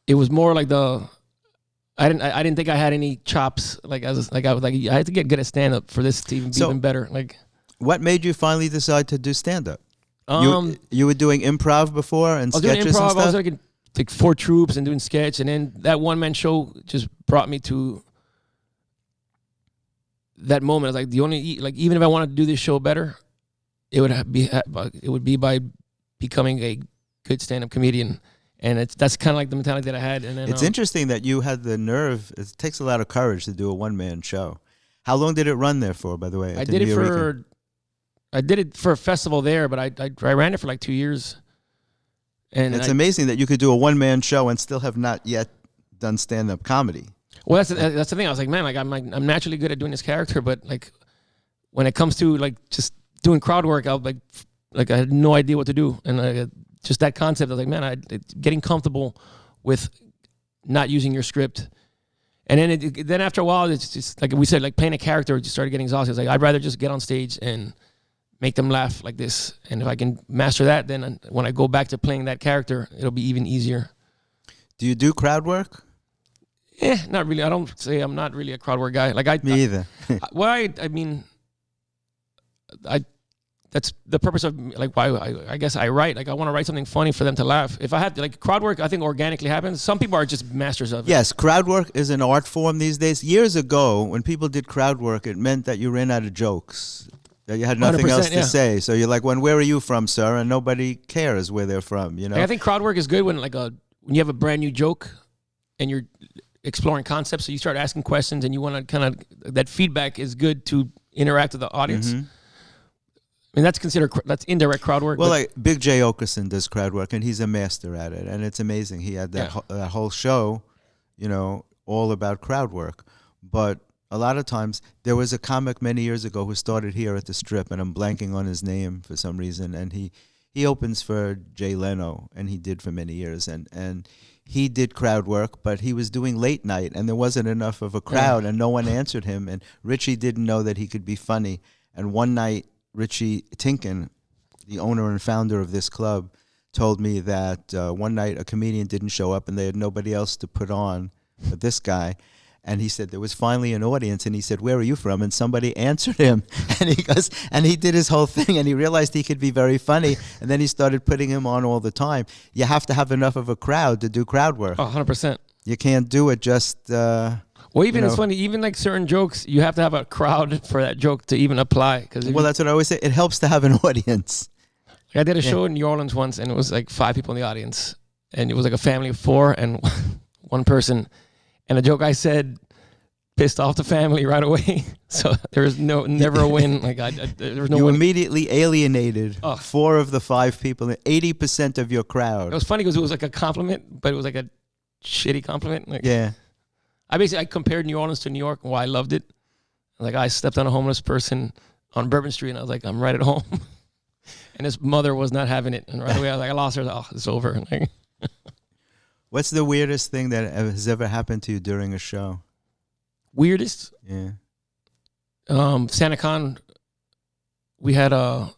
It was more like I didn't think I had any chops. I had to get good at stand up for this to even be even better. Like, what made you finally decide to do stand up? You were doing improv before and sketches and stuff? I was like 4 troops and doing sketch, and then that one man show just brought me to that moment. I was like, even if I wanted to do this show better, it would be by becoming a good stand up comedian. And that's kind of like the mentality that I had. And then, it's interesting that you had the nerve. It takes a lot of courage to do a one-man show. How long did it run there for, by the way? I did it for a festival there, but I ran it for like 2 years. And it's amazing that you could do a one-man show and still have not yet done stand-up comedy. Well, that's the thing. I was like, man, I'm naturally good at doing this character, but like when it comes to like just doing crowd work, I had no idea what to do, and just that concept, I was like, man, getting comfortable with not using your script. And then after a while, it's just like we said, like playing a character just started getting exhausted. It's like, I'd rather just get on stage and make them laugh like this. And if I can master that, then when I go back to playing that character, it'll be even easier. Do you do crowd work? Not really. I don't say I'm not really a crowd work guy. Me either. That's the purpose of like why I guess I write. Like I want to write something funny for them to laugh. If I had to, like crowd work, I think organically happens. Some people are just masters of it. Yes, crowd work is an art form these days. Years ago, when people did crowd work, it meant that you ran out of jokes, that you had nothing else to say. So you're like, where are you from, sir? And nobody cares where they're from. You know. Like, I think crowd work is good when when you have a brand new joke and you're exploring concepts. So you start asking questions and you want to kind of, that feedback is good to interact with the audience. Mm-hmm. I mean, that's indirect crowd work. Well, like Big J. Okerson does crowd work, and he's a master at it, and it's amazing. He had that whole show, all about crowd work. But a lot of times, there was a comic many years ago who started here at the Strip, and I'm blanking on his name for some reason, and he opens for Jay Leno, and he did for many years, and he did crowd work, but he was doing late night, and there wasn't enough of a crowd, and no one answered him, and Richie didn't know that he could be funny, and one night, Richie Tinkin, the owner and founder of this club, told me that one night a comedian didn't show up and they had nobody else to put on but this guy. And he said there was finally an audience, and he said, "Where are you from?" And somebody answered him, and he goes, and he did his whole thing, and he realized he could be very funny, and then he started putting him on all the time. You have to have enough of a crowd to do crowd work. 100%. You can't do it just... Well, it's funny, even like certain jokes, you have to have a crowd for that joke to even apply. That's what I always say. It helps to have an audience. I did a show in New Orleans once, and it was like 5 people in the audience. And it was like a family of 4 and one person. And the joke I said pissed off the family right away. So there was never a win. There was no You win. immediately alienated 4 of the 5 people, 80% of your crowd. It was funny because it was like a compliment, but it was like a shitty compliment. Yeah. I compared New Orleans to New York and why I loved it. Like I stepped on a homeless person on Bourbon Street and I was like, I'm right at home. And his mother was not having it. And right away I was like, I lost her. Oh, it's over. What's the weirdest thing that has ever happened to you during a show? Weirdest? Yeah. SantaCon, we had a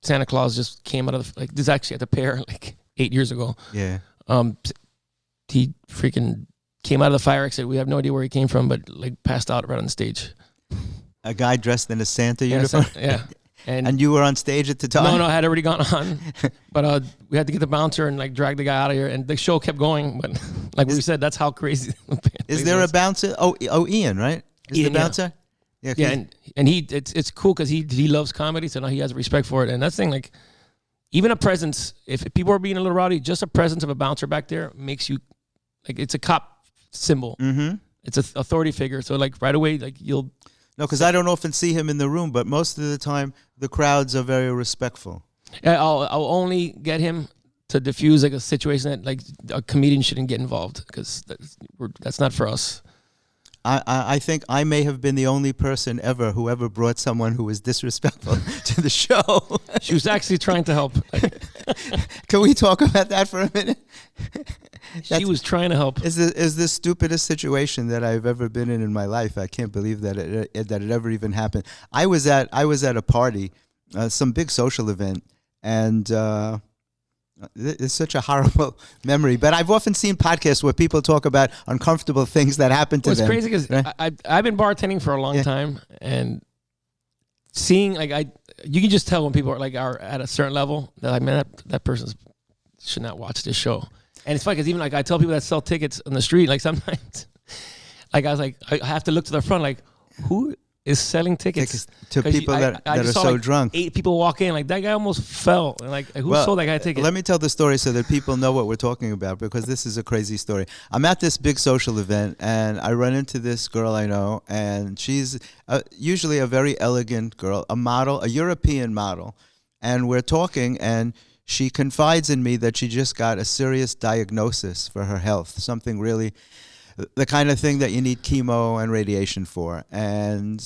Santa Claus just came out of this is actually at the Pear like 8 years ago. Yeah. He freaking came out of the fire exit. We have no idea where he came from, but like passed out right on the stage. A guy dressed in a Santa uniform? Yeah. And you were on stage at the time? No, I had already gone on. But we had to get the bouncer and like drag the guy out of here. And the show kept going. But like we said, that's how crazy. Is there a bouncer? Oh, Ian, right? Is Ian, the bouncer? Yeah, and he it's cool because he loves comedy, so now he has respect for it. And that's the thing, like, even a presence, if people are being a little rowdy, just a presence of a bouncer back there makes you, like, it's a cop symbol. Mm-hmm. It's an authority figure. So like right away, like you'll. No, because I don't often see him in the room, but most of the time the crowds are very respectful. I'll only get him to diffuse like a situation that like a comedian shouldn't get involved because that's not for us. I think I may have been the only person ever who ever brought someone who was disrespectful to the show. She was actually trying to help. Can we talk about that for a minute? She was trying to help. Is the stupidest situation that I've ever been in my life. I can't believe that it ever even happened. I was at a party, some big social event, and it's such a horrible memory. But I've often seen podcasts where people talk about uncomfortable things that happen to them. It's crazy because I've been bartending for a long time, and seeing like you can just tell when people are at a certain level that like, man, that person should not watch this show. And it's funny because even like I tell people that sell tickets on the street, like sometimes, like I was like, I have to look to the front, like who is selling tickets to people that are saw, so like, drunk? 8 people walk in, like that guy almost fell. And like who sold that guy a ticket? Let me tell the story so that people know what we're talking about, because this is a crazy story. I'm at this big social event and I run into this girl I know, and she's usually a very elegant girl, a model, a European model, and we're talking and she confides in me that she just got a serious diagnosis for her health, something really, the kind of thing that you need chemo and radiation for. And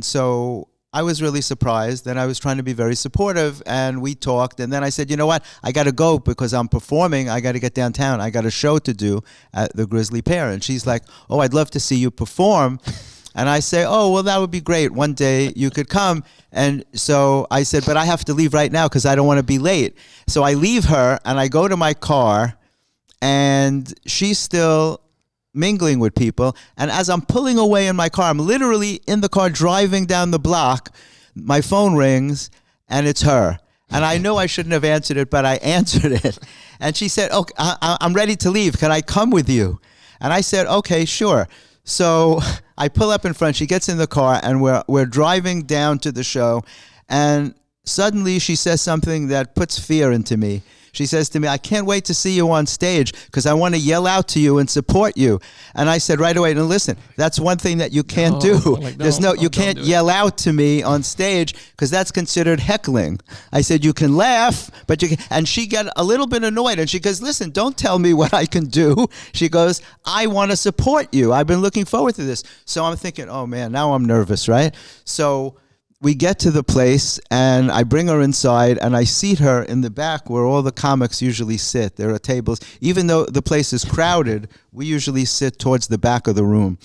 so I was really surprised, and I was trying to be very supportive, and we talked, and then I said, you know what, I got to go because I'm performing. I got to get downtown. I got a show to do at the Grisly Pear. And she's like, oh, I'd love to see you perform. And I say, oh, well, that would be great. One day you could come. And so I said, but I have to leave right now because I don't want to be late. So I leave her and I go to my car, and she's still mingling with people. And as I'm pulling away in my car, I'm literally in the car driving down the block. My phone rings and it's her. And I know I shouldn't have answered it, but I answered it. And she said, okay, I'm ready to leave. Can I come with you? And I said, okay, sure. So I pull up in front, she gets in the car, and we're driving down to the show, and suddenly she says something that puts fear into me. She says to me, I can't wait to see you on stage because I want to yell out to you and support you. And I said right away, no, listen, that's one thing that you can't do. Like, you can't yell out to me on stage because that's considered heckling. I said, you can laugh, but you can. And she got a little bit annoyed, and she goes, listen, don't tell me what I can do. She goes, I want to support you. I've been looking forward to this. So I'm thinking, oh man, now I'm nervous, right? So we get to the place, and I bring her inside, and I seat her in the back where all the comics usually sit. There are tables. Even though the place is crowded, we usually sit towards the back of the room.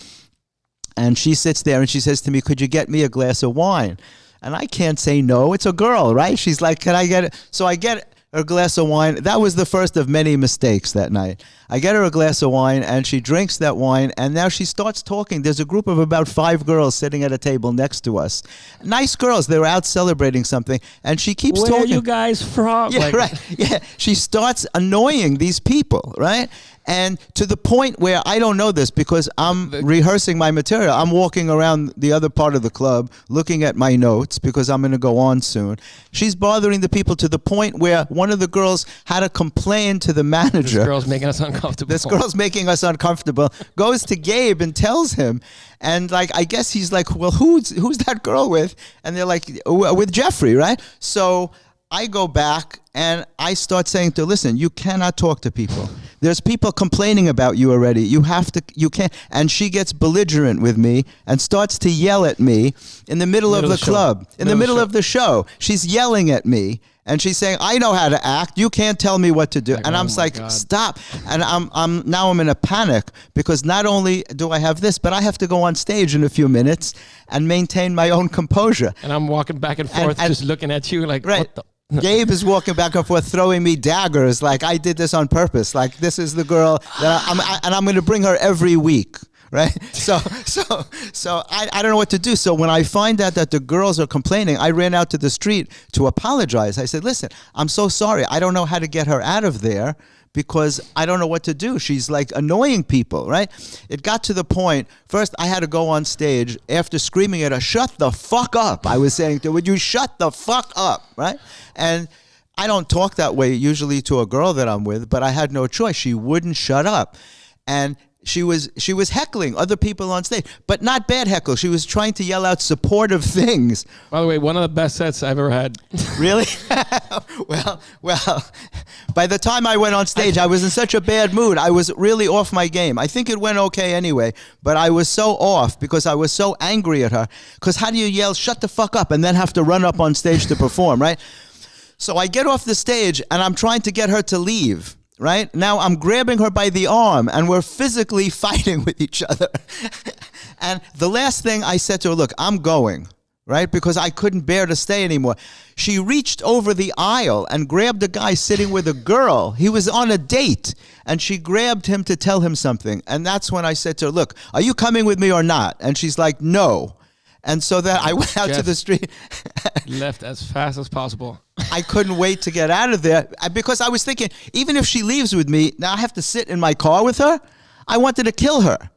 And she sits there, and she says to me, could you get me a glass of wine? And I can't say no. It's a girl, right? She's like, can I get it? So I get her a glass of wine. That was the first of many mistakes that night. I get her a glass of wine, and she drinks that wine, and now she starts talking. There's a group of about 5 girls sitting at a table next to us. Nice girls. They were out celebrating something, and she keeps talking. Where are you guys from? Yeah, right. Yeah, she starts annoying these people, right? And to the point where I don't know this because I'm rehearsing my material. I'm walking around the other part of the club looking at my notes because I'm going to go on soon. She's bothering the people to the point where one of the girls had to complain to the manager. This girl's making us uncomfortable. This girl's making us uncomfortable. Goes to Gabe and tells him. And like, I guess he's like, well, who's that girl with? And they're like, with Jeffrey, right? So I go back and I start saying to her, listen, you cannot talk to people. There's people complaining about you already. You can't. And she gets belligerent with me and starts to yell at me in the middle of the club. In the middle of the show. She's yelling at me. And she's saying, I know how to act. You can't tell me what to do. Like, and I'm like, stop. And I'm in a panic because not only do I have this, but I have to go on stage in a few minutes and maintain my own composure. And I'm walking back and forth just looking at you like, right. What the? Gabe is walking back and forth, throwing me daggers like I did this on purpose. Like, this is the girl that I'm going to bring her every week. right? So I don't know what to do. So when I find out that the girls are complaining, I ran out to the street to apologize. I said, listen, I'm so sorry. I don't know how to get her out of there because I don't know what to do. She's like annoying people, right? It got to the point, first I had to go on stage after screaming at her, shut the fuck up. I was saying to her, would you shut the fuck up, right? And I don't talk that way usually to a girl that I'm with, but I had no choice. She wouldn't shut up. And she was heckling other people on stage, but not bad heckle. She was trying to yell out supportive things. By the way, one of the best sets I've ever had. Really? Well, by the time I went on stage, I was in such a bad mood. I was really off my game. I think it went okay anyway, but I was so off because I was so angry at her. Because how do you yell, shut the fuck up, and then have to run up on stage to perform, right? So I get off the stage, and I'm trying to get her to leave. Right? Now I'm grabbing her by the arm and we're physically fighting with each other. And the last thing I said to her, look, I'm going, right? Because I couldn't bear to stay anymore. She reached over the aisle and grabbed a guy sitting with a girl. He was on a date and she grabbed him to tell him something. And that's when I said to her, look, are you coming with me or not? And she's like, no. And so then I went out to the street. Left as fast as possible. I couldn't wait to get out of there because I was thinking, even if she leaves with me, now I have to sit in my car with her. I wanted to kill her.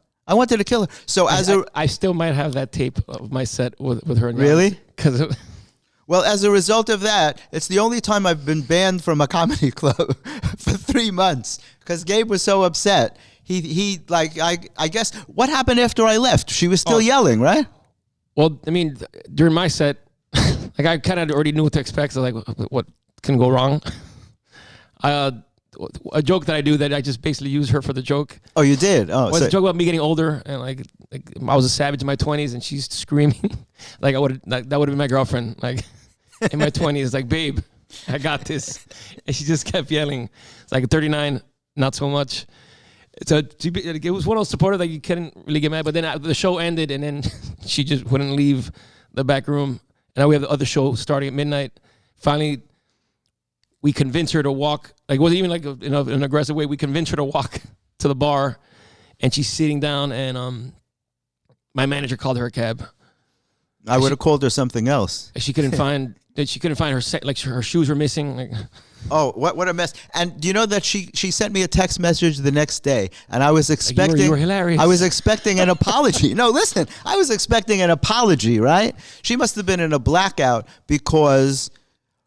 So I still might have that tape of my set with her. Really? Because well, as a result of that, it's the only time I've been banned from a comedy club for 3 months because Gabe was so upset. He like I guess what happened after I left? She was still yelling, right? Well, I mean, during my set, like I kind of already knew what to expect. So like, what can go wrong? A joke that I do that I just basically use her for the joke. Oh, you did? Oh, well, it's a joke about me getting older and like I was a savage in my 20s and she's screaming like that would have been my girlfriend like in my 20s like babe, I got this, and she just kept yelling. It's like 39, not so much. So it was one of those supporters that you couldn't really get mad. But then the show ended, and then she just wouldn't leave the back room. And now we have the other show starting at midnight. Finally, we convinced her to walk. Like it wasn't even like in an aggressive way. We convinced her to walk to the bar, and she's sitting down. And my manager called her a cab. I would have called her something else. She couldn't find. She couldn't find her shoes were missing. Like. Oh, what a mess. And do you know that she sent me a text message the next day, and I was expecting... You were hilarious. I was expecting an apology. No, listen, I was expecting an apology, right? She must have been in a blackout because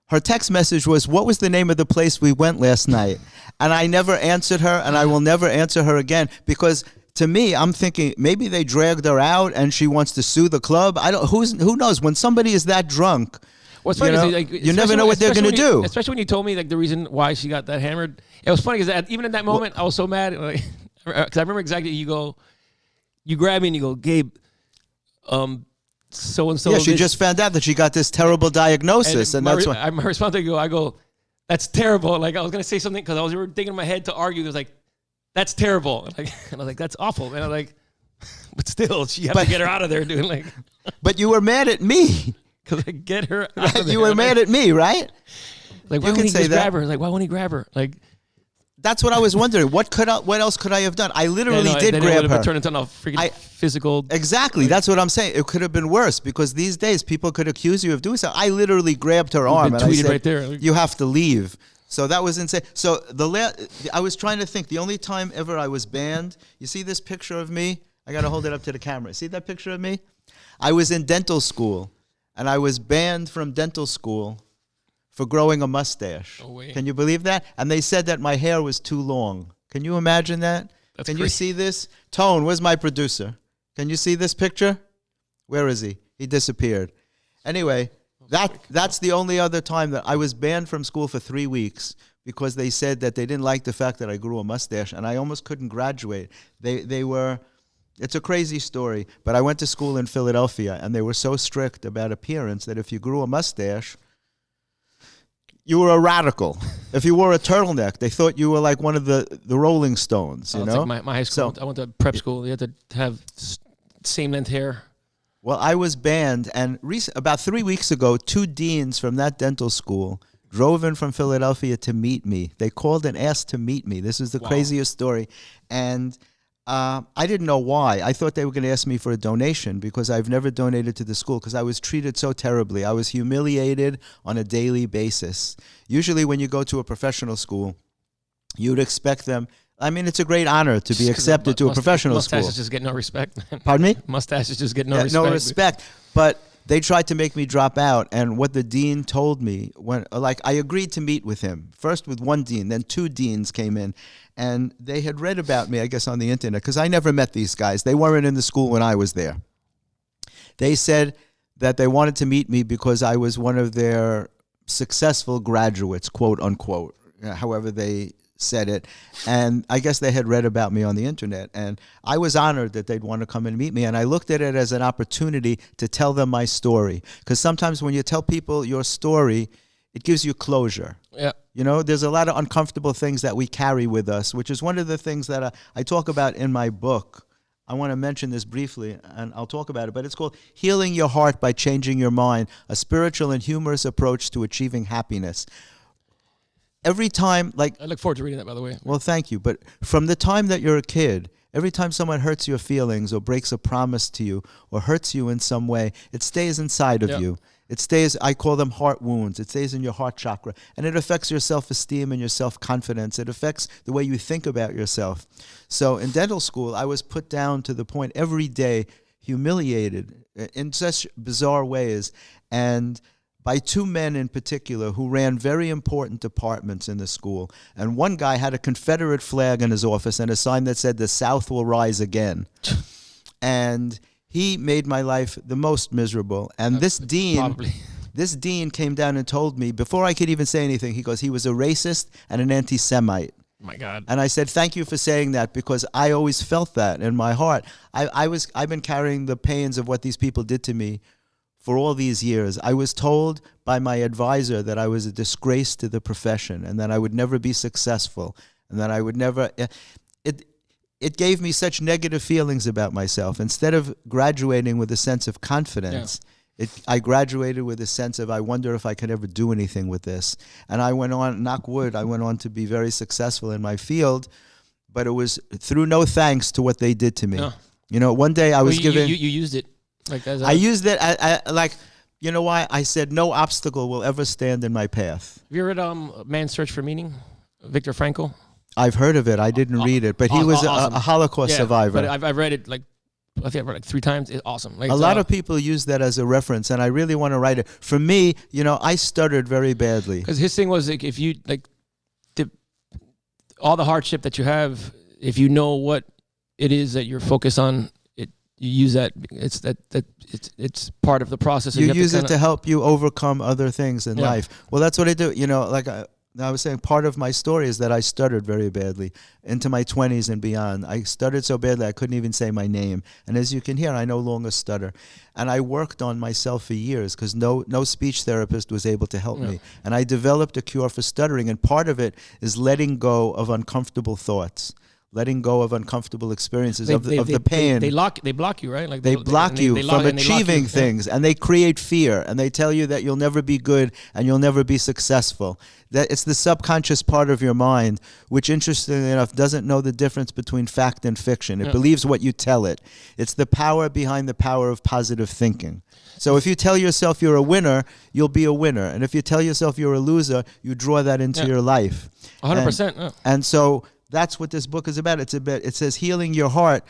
her text message was, what was the name of the place we went last night? And I never answered her, and I will never answer her again because... To me, I'm thinking maybe they dragged her out and she wants to sue the club. Who knows? When somebody is that drunk... What's funny is like, you never know what they're going to do. Especially when you told me like the reason why she got that hammered. It was funny because even in that moment, I was so mad. Because I remember exactly, you grab me and you go, Gabe, so-and-so. Yeah, she just found out that she got this terrible diagnosis. And that's why. My response to you, I go, that's terrible. Like I was going to say something because I was thinking in my head to argue. It was like, that's terrible. And I was like, that's awful. And I was like, but still, you have to get her out of there, dude. Like, but you were mad at me. Because I get her out of there. You were mad at me, right? Like, why won't he just grab her? Like, why won't he grab her? Like, that's what I was wondering. What else could I have done? I literally did grab her. It turned into a freaking physical. Exactly. That's what I'm saying. It could have been worse because these days people could accuse you of doing so. I literally grabbed her arm and I said, right there. You have to leave. So that was insane. So I was trying to think. The only time ever I was banned, you see this picture of me? I got to hold it up to the camera. See that picture of me? I was in dental school. And I was banned from dental school for growing a mustache. Oh, wait. Can you believe that? And they said that my hair was too long. Can you imagine that? That's Can crazy. you see this? Tone, where's my producer? Can you see this picture? Where is he? He disappeared. Anyway, that's the only other time that I was banned from school for 3 weeks because they said that they didn't like the fact that I grew a mustache, and I almost couldn't graduate. They were... It's a crazy story, but I went to school in Philadelphia, and they were so strict about appearance that if you grew a mustache, you were a radical. If you wore a turtleneck, they thought you were like one of the Rolling Stones, you know? Like my high school. I went to prep school. You had to have same length hair. Well, I was banned, and about 3 weeks ago, 2 deans from that dental school drove in from Philadelphia to meet me. They called and asked to meet me. This is the craziest story. And... I didn't know why. I thought they were going to ask me for a donation because I've never donated to the school because I was treated so terribly. I was humiliated on a daily basis. Usually when you go to a professional school, you'd expect them. I mean, it's a great honor to be accepted to a professional school. Mustaches just get no respect. Pardon me? Mustaches just get no respect. No respect. But they tried to make me drop out, and what the dean told me, I agreed to meet with him, first with one dean, then two deans came in, and they had read about me, I guess, on the internet, because I never met these guys. They weren't in the school when I was there. They said that they wanted to meet me because I was one of their successful graduates, quote unquote, however they said it, and I guess they had read about me on the internet, and I was honored that they'd want to come and meet me, and I looked at it as an opportunity to tell them my story, because sometimes when you tell people your story, it gives you closure. Yeah. You know, there's a lot of uncomfortable things that we carry with us, which is one of the things that I talk about in my book. I want to mention this briefly, and I'll talk about it, but it's called Healing Your Heart by Changing Your Mind, a spiritual and humorous approach to achieving happiness. Every time, I look forward to reading that, by the way. Well, thank you. But from the time that you're a kid, every time someone hurts your feelings or breaks a promise to you or hurts you in some way, it stays inside of you. It stays, I call them heart wounds. It stays in your heart chakra. And it affects your self-esteem and your self-confidence. It affects the way you think about yourself. So in dental school, I was put down to the point every day, humiliated in such bizarre ways. And by two men in particular who ran very important departments in the school. And one guy had a Confederate flag in his office and a sign that said, "The South will rise again." And he made my life the most miserable. And this dean came down and told me, before I could even say anything, he goes, he was a racist and an anti-Semite. My God. And I said, thank you for saying that, because I always felt that in my heart. I've been carrying the pains of what these people did to me for all these years. I was told by my advisor that I was a disgrace to the profession and that I would never be successful and that I would never... It gave me such negative feelings about myself. Instead of graduating with a sense of confidence, I graduated with a sense of, I wonder if I could ever do anything with this. And I went on, knock wood, I went on to be very successful in my field, but it was through no thanks to what they did to me. No. You know, one day I was given... You used it. I used it, you know why? I said, no obstacle will ever stand in my path. Have you read Man's Search for Meaning, Viktor Frankl? I've heard of it. I didn't read it, but he was awesome. a Holocaust survivor. But I've read it, I think I've read it 3 times. It's awesome. A lot of people use that as a reference, and I really want to write it. For me, you know, I stuttered very badly. Because his thing was, if you, all the hardship that you have, if you know what it is that you're focused on, you use that. It's part of the process. You use it to help you overcome other things in life. Well, that's what I do. You know, I was saying, part of my story is that I stuttered very badly into my 20s and beyond. I stuttered so badly I couldn't even say my name. And as you can hear, I no longer stutter. And I worked on myself for years because no speech therapist was able to help me. And I developed a cure for stuttering. And part of it is letting go of uncomfortable thoughts. Letting go of uncomfortable experiences of the pain. They block you, right? They block you from achieving things, and they create fear, and they tell you that you'll never be good and you'll never be successful. That it's the subconscious part of your mind, which, interestingly enough, doesn't know the difference between fact and fiction. It believes what you tell it. It's the power behind the power of positive thinking. So if you tell yourself you're a winner, you'll be a winner, and if you tell yourself you're a loser, you draw that into your life. 100%. And so that's what this book is about. It says healing your heart,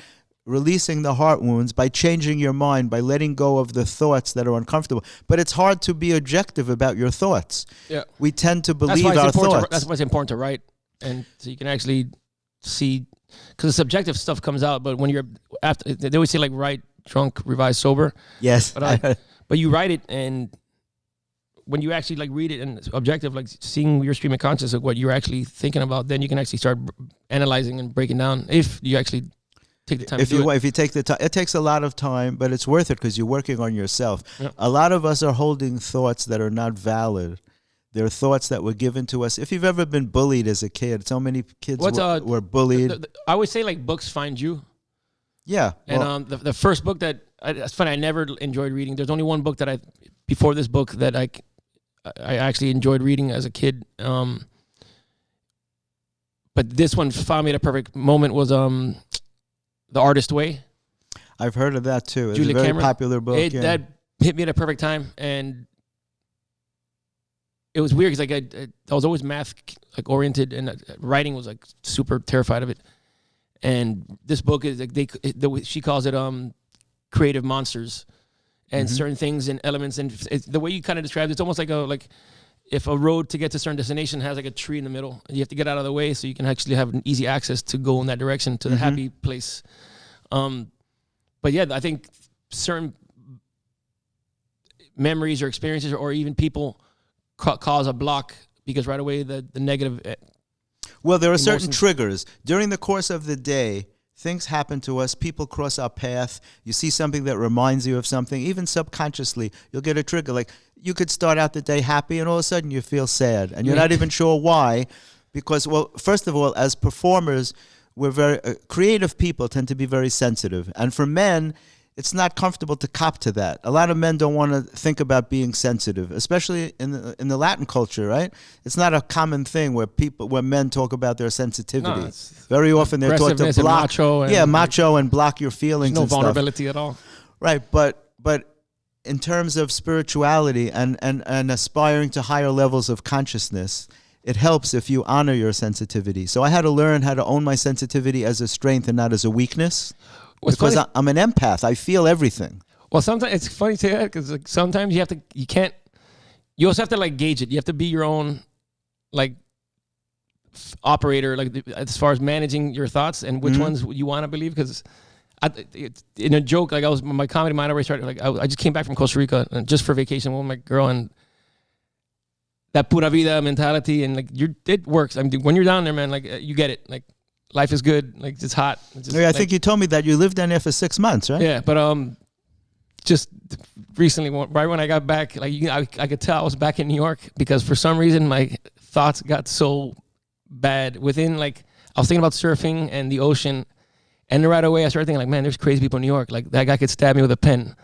releasing the heart wounds by changing your mind, by letting go of the thoughts that are uncomfortable. But it's hard to be objective about your thoughts. Yeah. We tend to believe our thoughts. That's why it's important to write, and so you can actually see, because the subjective stuff comes out, but when you're after, they always say write drunk, revise sober. Yes. But you write it, and when you actually read it and objective, seeing your stream of consciousness of what you're actually thinking about, then you can actually start analyzing and breaking down if you actually take the time to do it. If you take the time, it takes a lot of time, but it's worth it because you're working on yourself. Yep. A lot of us are holding thoughts that are not valid. They're thoughts that were given to us. If you've ever been bullied as a kid, so many kids were bullied. I always say books find you. Yeah. And the first book it's funny, I never enjoyed reading. There's only one book that before this book that I actually enjoyed reading as a kid. But this one found me at a perfect moment was The Artist Way. I've heard of that too. It's Julia a very Cameron. popular book. Yeah. That hit me at a perfect time, and it was weird because I was always math oriented, and writing was like super terrified of it. And this book is like she calls it creative monsters, and certain things and elements, and the way you kind of described it's almost like if a road to get to a certain destination has like a tree in the middle, and you have to get out of the way so you can actually have an easy access to go in that direction to the happy place. But yeah, I think certain memories or experiences or even people cause a block because right away the negative. Well, there are certain triggers. During the course of the day, things happen to us. People cross our path. You see something that reminds you of something. Even subconsciously, you'll get a trigger. Like you could start out the day happy and all of a sudden you feel sad. And you're not even sure why. Because, well, first of all, as performers, we're very creative people tend to be very sensitive. And for men, it's not comfortable to cop to that. A lot of men don't want to think about being sensitive, especially in the Latin culture, right? It's not a common thing where men talk about their sensitivity. No, very often they're taught to block, macho and block your feelings. No and vulnerability stuff. At all. Right, but in terms of spirituality and aspiring to higher levels of consciousness, it helps if you honor your sensitivity. So I had to learn how to own my sensitivity as a strength and not as a weakness. Because I'm an empath. I feel everything. Well, sometimes it's funny to say that because like, sometimes you also have to like gauge it. You have to be your own like operator, like as far as managing your thoughts and which ones you want to believe. Because in a joke, like my comedy mind already started. Like I just came back from Costa Rica just for vacation with my girl, and that pura vida mentality and like it works. I mean, when you're down there, man, like you get it. Like life is good. Like it's hot. It's just, I think you told me that you lived down there for 6 months, right? Yeah, but just recently, right when I got back, like I could tell I was back in New York because for some reason my thoughts got so bad. Within like I was thinking about surfing and the ocean, and right away I started thinking like, man, there's crazy people in New York. Like that guy could stab me with a pen.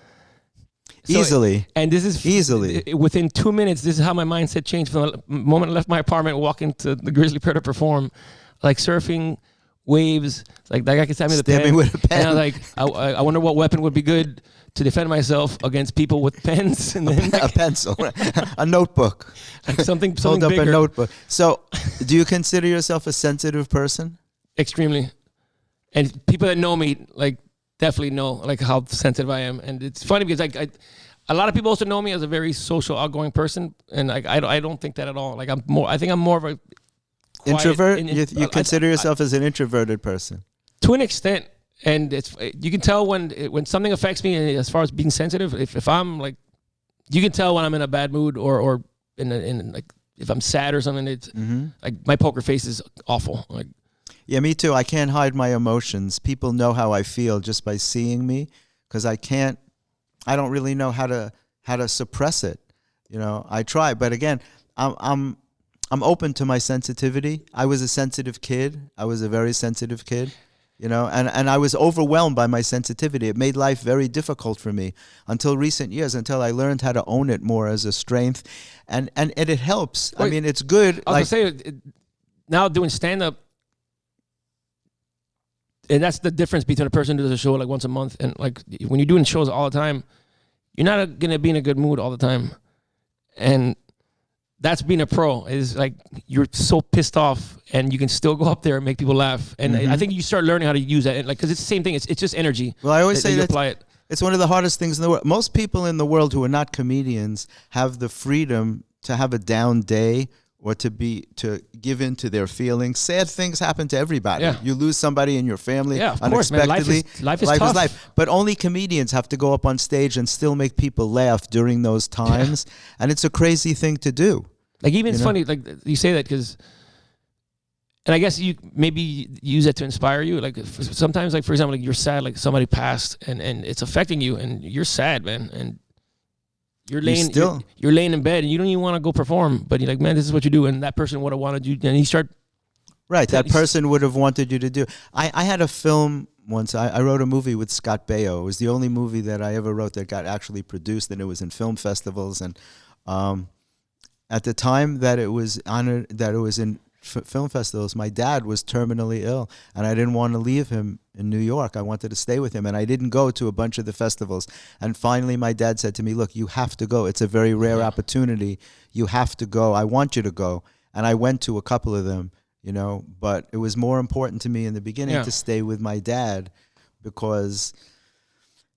So, easily. And this is easily. Within 2 minutes, this is how my mindset changed from the moment I left my apartment, walking to the Grisly Pear to perform, like surfing, waves. Like that guy could stab me with a pen. With a pen. And I was like, I wonder what weapon would be good to defend myself against people with pens. And then a pencil, a notebook. Like something Hold up bigger. a notebook. So, do you consider yourself a sensitive person? Extremely. And people that know me, like, definitely know like how sensitive I am. And it's funny because like a lot of people also know me as a very social, outgoing person, and like I don't think that at all. Like I think I'm more of a quiet, introvert. You consider yourself as an introverted person to an extent, and you can tell when something affects me. And as far as being sensitive, if I'm like, you can tell when I'm in a bad mood or in like if I'm sad or something. It's like my poker face is awful. Like. Yeah, me too. I can't hide my emotions. People know how I feel just by seeing me, because I don't really know how to suppress it. You know, I try, but again, I'm open to my sensitivity. I was a sensitive kid. I was a very sensitive kid, you know, and I was overwhelmed by my sensitivity. It made life very difficult for me until recent years, until I learned how to own it more as a strength, and it helps. I mean, it's good. I was gonna say, now doing stand-up, and that's the difference between a person who does a show like once a month and like when you're doing shows all the time, you're not gonna be in a good mood all the time, and that's being a pro. Is like you're so pissed off and you can still go up there and make people laugh. And I think you start learning how to use that, like because it's the same thing. It's just energy. Well, I always say you that apply it. It's one of the hardest things in the world. Most people in the world who are not comedians have the freedom to have a down day or to give in to their feelings. Sad things happen to everybody. Yeah. You lose somebody in your family unexpectedly. Course, man. Life is tough. Life. But only comedians have to go up on stage and still make people laugh during those times. And it's a crazy thing to do. Like even it's funny, like you say that because, and I guess you maybe use it to inspire you. Like sometimes, like for example, like you're sad, like somebody passed, and it's affecting you, and you're sad, man, and you're laying in bed, and you don't even want to go perform, but you're like, man, this is what you do, and that person would have wanted you, and you start. Right, that person would have wanted you to do. I had a film once. I wrote a movie with Scott Baio. It was the only movie that I ever wrote that got actually produced, and it was in film festivals, and. At the time that it was honored, that it was in film festivals. My dad was terminally ill, and I didn't want to leave him in New York. I wanted to stay with him, and I didn't go to a bunch of the festivals. And finally, my dad said to me, look, you have to go. It's a very rare opportunity. You have to go. I want you to go. And I went to a couple of them, but it was more important to me in the beginning to stay with my dad, because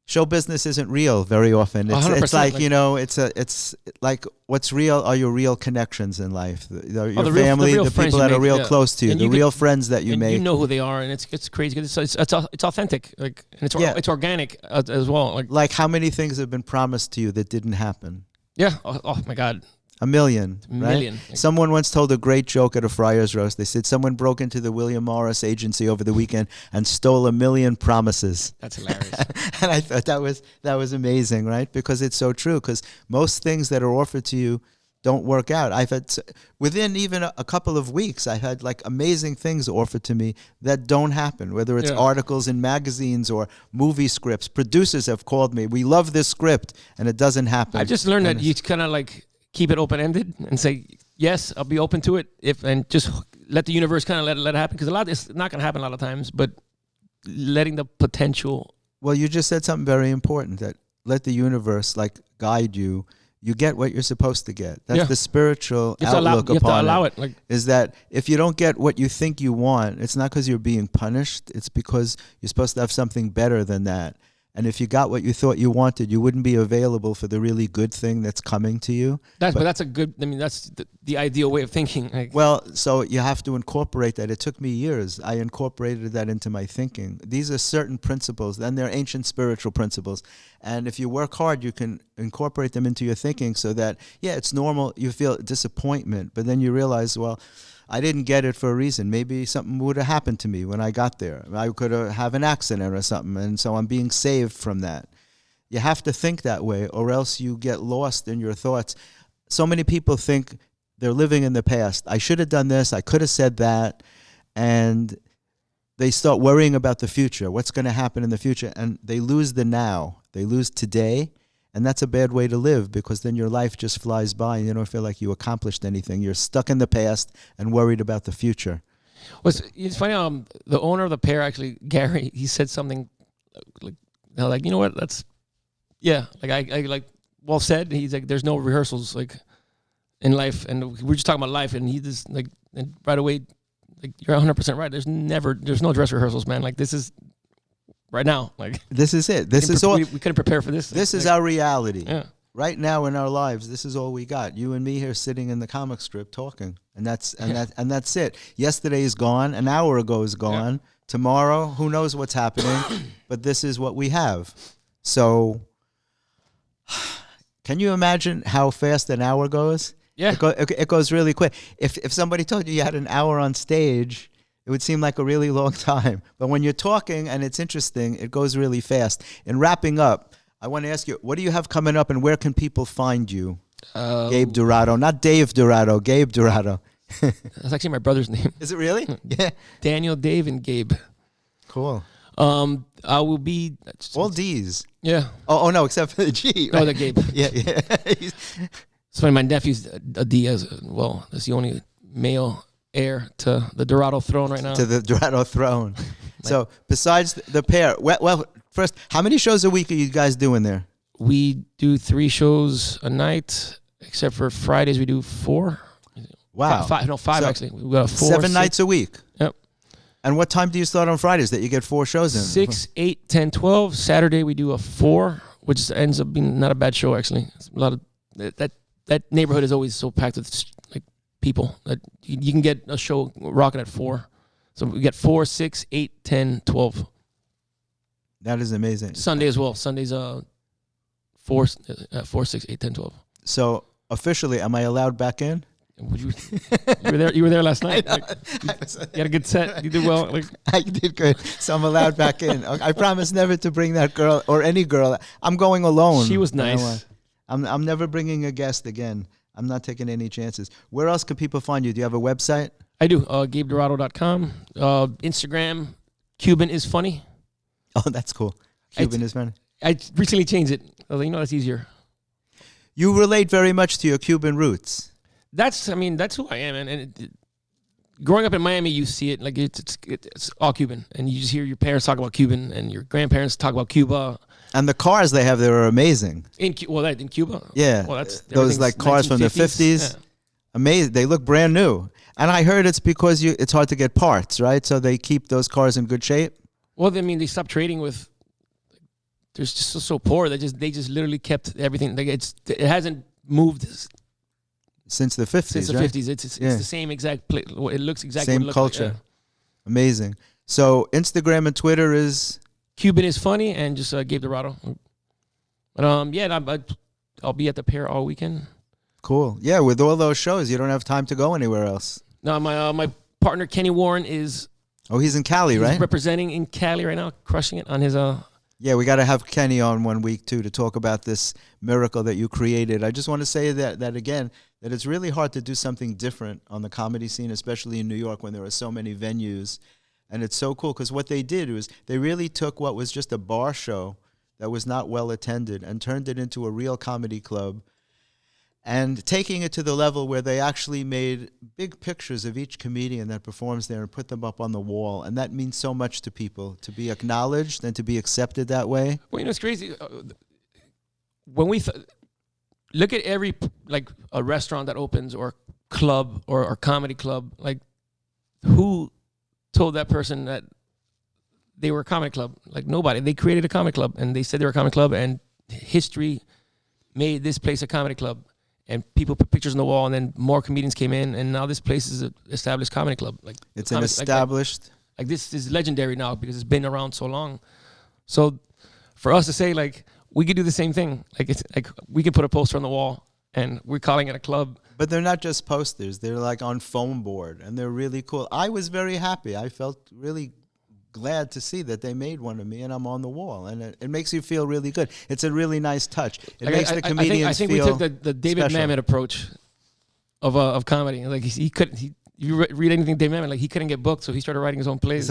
show business isn't real very often. It's like, it's like what's real are your real connections in life. Your family, the people that are real close to you, the real friends that you make. You know who they are, and it's crazy. It's authentic, and it's organic as well. Like how many things have been promised to you that didn't happen? Yeah. Oh my God. A million, right? Someone once told a great joke at a Friars roast. They said someone broke into the William Morris agency over the weekend and stole 1 million promises. That's hilarious. And I thought that was amazing, right? Because it's so true. Because most things that are offered to you don't work out. I've had, within even a couple of weeks, I've had like amazing things offered to me that don't happen, whether it's articles in magazines or movie scripts. Producers have called me, we love this script, and it doesn't happen. I just learned that you kind of like keep it open-ended and say, yes, I'll be open to it, and just let the universe kind of let it happen, because it's not going to happen a lot of times, but letting the potential. Well, you just said something very important, that let the universe like guide you. You get what you're supposed to get. That's the spiritual outlook upon it. Is that if you don't get what you think you want, it's not because you're being punished. It's because you're supposed to have something better than that. And if you got what you thought you wanted, you wouldn't be available for the really good thing that's coming to you. But that's a good, that's the ideal way of thinking. Well, so you have to incorporate that. It took me years. I incorporated that into my thinking. These are certain principles, and they're ancient spiritual principles. And if you work hard, you can incorporate them into your thinking so that, it's normal. You feel disappointment, but then you realize, well, I didn't get it for a reason. Maybe something would have happened to me when I got there. I could have an accident or something, and so I'm being saved from that. You have to think that way, or else you get lost in your thoughts. So many people think they're living in the past. I should have done this. I could have said that. And they start worrying about the future, what's going to happen in the future, and they lose the now. They lose today. And that's a bad way to live, because then your life just flies by and you don't feel like you accomplished anything. You're stuck in the past and worried about the future. Well, it's funny, the owner of the pair, actually, Gary, he said something like you know what, that's, I like, well said. He's like, there's no rehearsals like in life. And we're just talking about life, and he just like, and right away, like, you're 100% right. There's no dress rehearsals, man. Like, this is right now, like this is it. This is all. We couldn't prepare for this. This is our reality. Yeah. Right now in our lives, this is all we got. You and me here sitting in the comic strip talking, and that's it. Yesterday is gone. An hour ago is gone. Yeah. Tomorrow, who knows what's happening? But this is what we have. So, can you imagine how fast an hour goes? Yeah, it goes really quick. If somebody told you had an hour on stage, it would seem like a really long time. But when you're talking and it's interesting, it goes really fast. In wrapping up, I want to ask you, what do you have coming up, and where can people find you? Gabe Dorado. Not Dave Dorado, Gabe Dorado. That's actually my brother's name. Is it really? Yeah. Daniel, Dave, and Gabe. Cool. I will be... all D's. Yeah. Oh, no, except for the G. Right? Oh, the Gabe. Yeah. It's funny, my nephew's a Diaz. Well, that's the only male heir to the Dorado throne right now. To the Dorado throne. So besides the pair, well, first, how many shows a week are you guys doing there? We do 3 shows a night, except for Fridays we do 4. Wow. 5 so actually. We got 4. 7 nights a week. Yep. And what time do you start on Fridays that you get 4 shows in? 6, 8, 10, 12. Saturday we do a 4, which ends up being not a bad show actually. It's a lot of that neighborhood is always so packed with like people that you can get a show rocking at 4. So we get 4, 6, 8, 10, 12. That is amazing. Sunday as well. Sunday's 4, 6, 8, 10, 12. So officially, am I allowed back in? Would you were there? You were there last night. Like, you had a good set. You did well. Like, I did good. So I'm allowed back in. I promise never to bring that girl or any girl. I'm going alone. She was nice. I'm never bringing a guest again. I'm not taking any chances. Where else can people find you? Do you have a website? I do. GabeDorado.com. Instagram. Cuban is funny. Oh, that's cool. Cuban is funny. I recently changed it. I was like, that's easier. You relate very much to your Cuban roots. That's who I am, and growing up in Miami, you see it like it's all Cuban, and you just hear your parents talk about Cuban, and your grandparents talk about Cuba. And the cars they have there are amazing. In Cuba, yeah, well, that's those like cars from the 50s. Yeah. Amazing, they look brand new. And I heard it's because it's hard to get parts, right? So they keep those cars in good shape. Well, I mean, they stopped trading with. They're just so poor. They just literally kept everything. Like it hasn't moved since the 50s. Since the right? 50s, it's the same exact. It looks exactly same what it looks culture. Like, yeah. Amazing. So Instagram and Twitter is Cuban is funny and just Gabe Dorado. But yeah, I'll be at the Pear all weekend. Cool. Yeah, with all those shows, you don't have time to go anywhere else. No, my partner Kenny Warren is. Oh, he's in Cali, right? He's representing in Cali right now, crushing it on his. Yeah, we got to have Kenny on one week too to talk about this miracle that you created. I just want to say that again, that it's really hard to do something different on the comedy scene, especially in New York when there are so many venues, and it's so cool because what they did was they really took what was just a bar show that was not well attended and turned it into a real comedy club. And taking it to the level where they actually made big pictures of each comedian that performs there and put them up on the wall. And that means so much to people, to be acknowledged and to be accepted that way. Well, it's crazy. When we look at every, like, a restaurant that opens or club or comedy club, like, who told that person that they were a comedy club? Like, nobody. They created a comedy club, and they said they were a comedy club, and history made this place a comedy club. And people put pictures on the wall, and then more comedians came in, and now this place is an established comedy club. Like it's an established. Like this is legendary now because it's been around so long. So for us to say like we could do the same thing, like it's like we can put a poster on the wall, and we're calling it a club. But they're not just posters; they're like on foam board, and they're really cool. I was very happy. I felt really glad to see that they made one of me, and I'm on the wall, and it makes you feel really good. It's a really nice touch. It makes the comedians I think feel we took the David special. Mamet approach of comedy. Like he couldn't. You read anything David Mamet, like he couldn't get booked, so he started writing his own plays.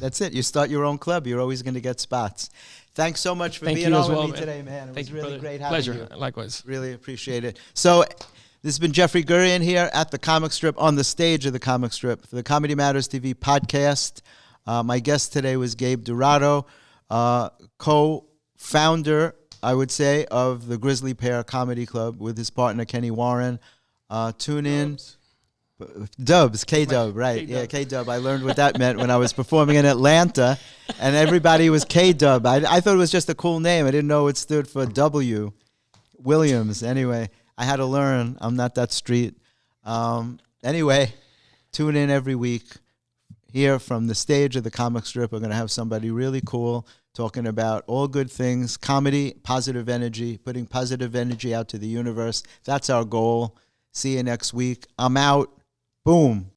That's it. You start your own club, you're always going to get spots. Thanks so much for being on with me today, man. It was really great having you. Pleasure. Likewise. Really appreciate it. So this has been Jeffrey Gurian here at the Comic Strip, on the stage of the Comic Strip for the Comedy Matters TV podcast. My guest today was Gabe Dorado, co-founder, I would say, of the Grisly Pear Comedy Club with his partner Kenny Warren. Tune in. Dubs, K-Dub, right. K-Dub. Yeah, K-Dub. I learned what that meant when I was performing in Atlanta, and everybody was K-Dub. I thought it was just a cool name. I didn't know it stood for W. Williams. Anyway, I had to learn. I'm not that street. Anyway, tune in every week. Here from the stage of the Comic Strip, we're going to have somebody really cool talking about all good things, comedy, positive energy, putting positive energy out to the universe. That's our goal. See you next week. I'm out. Boom.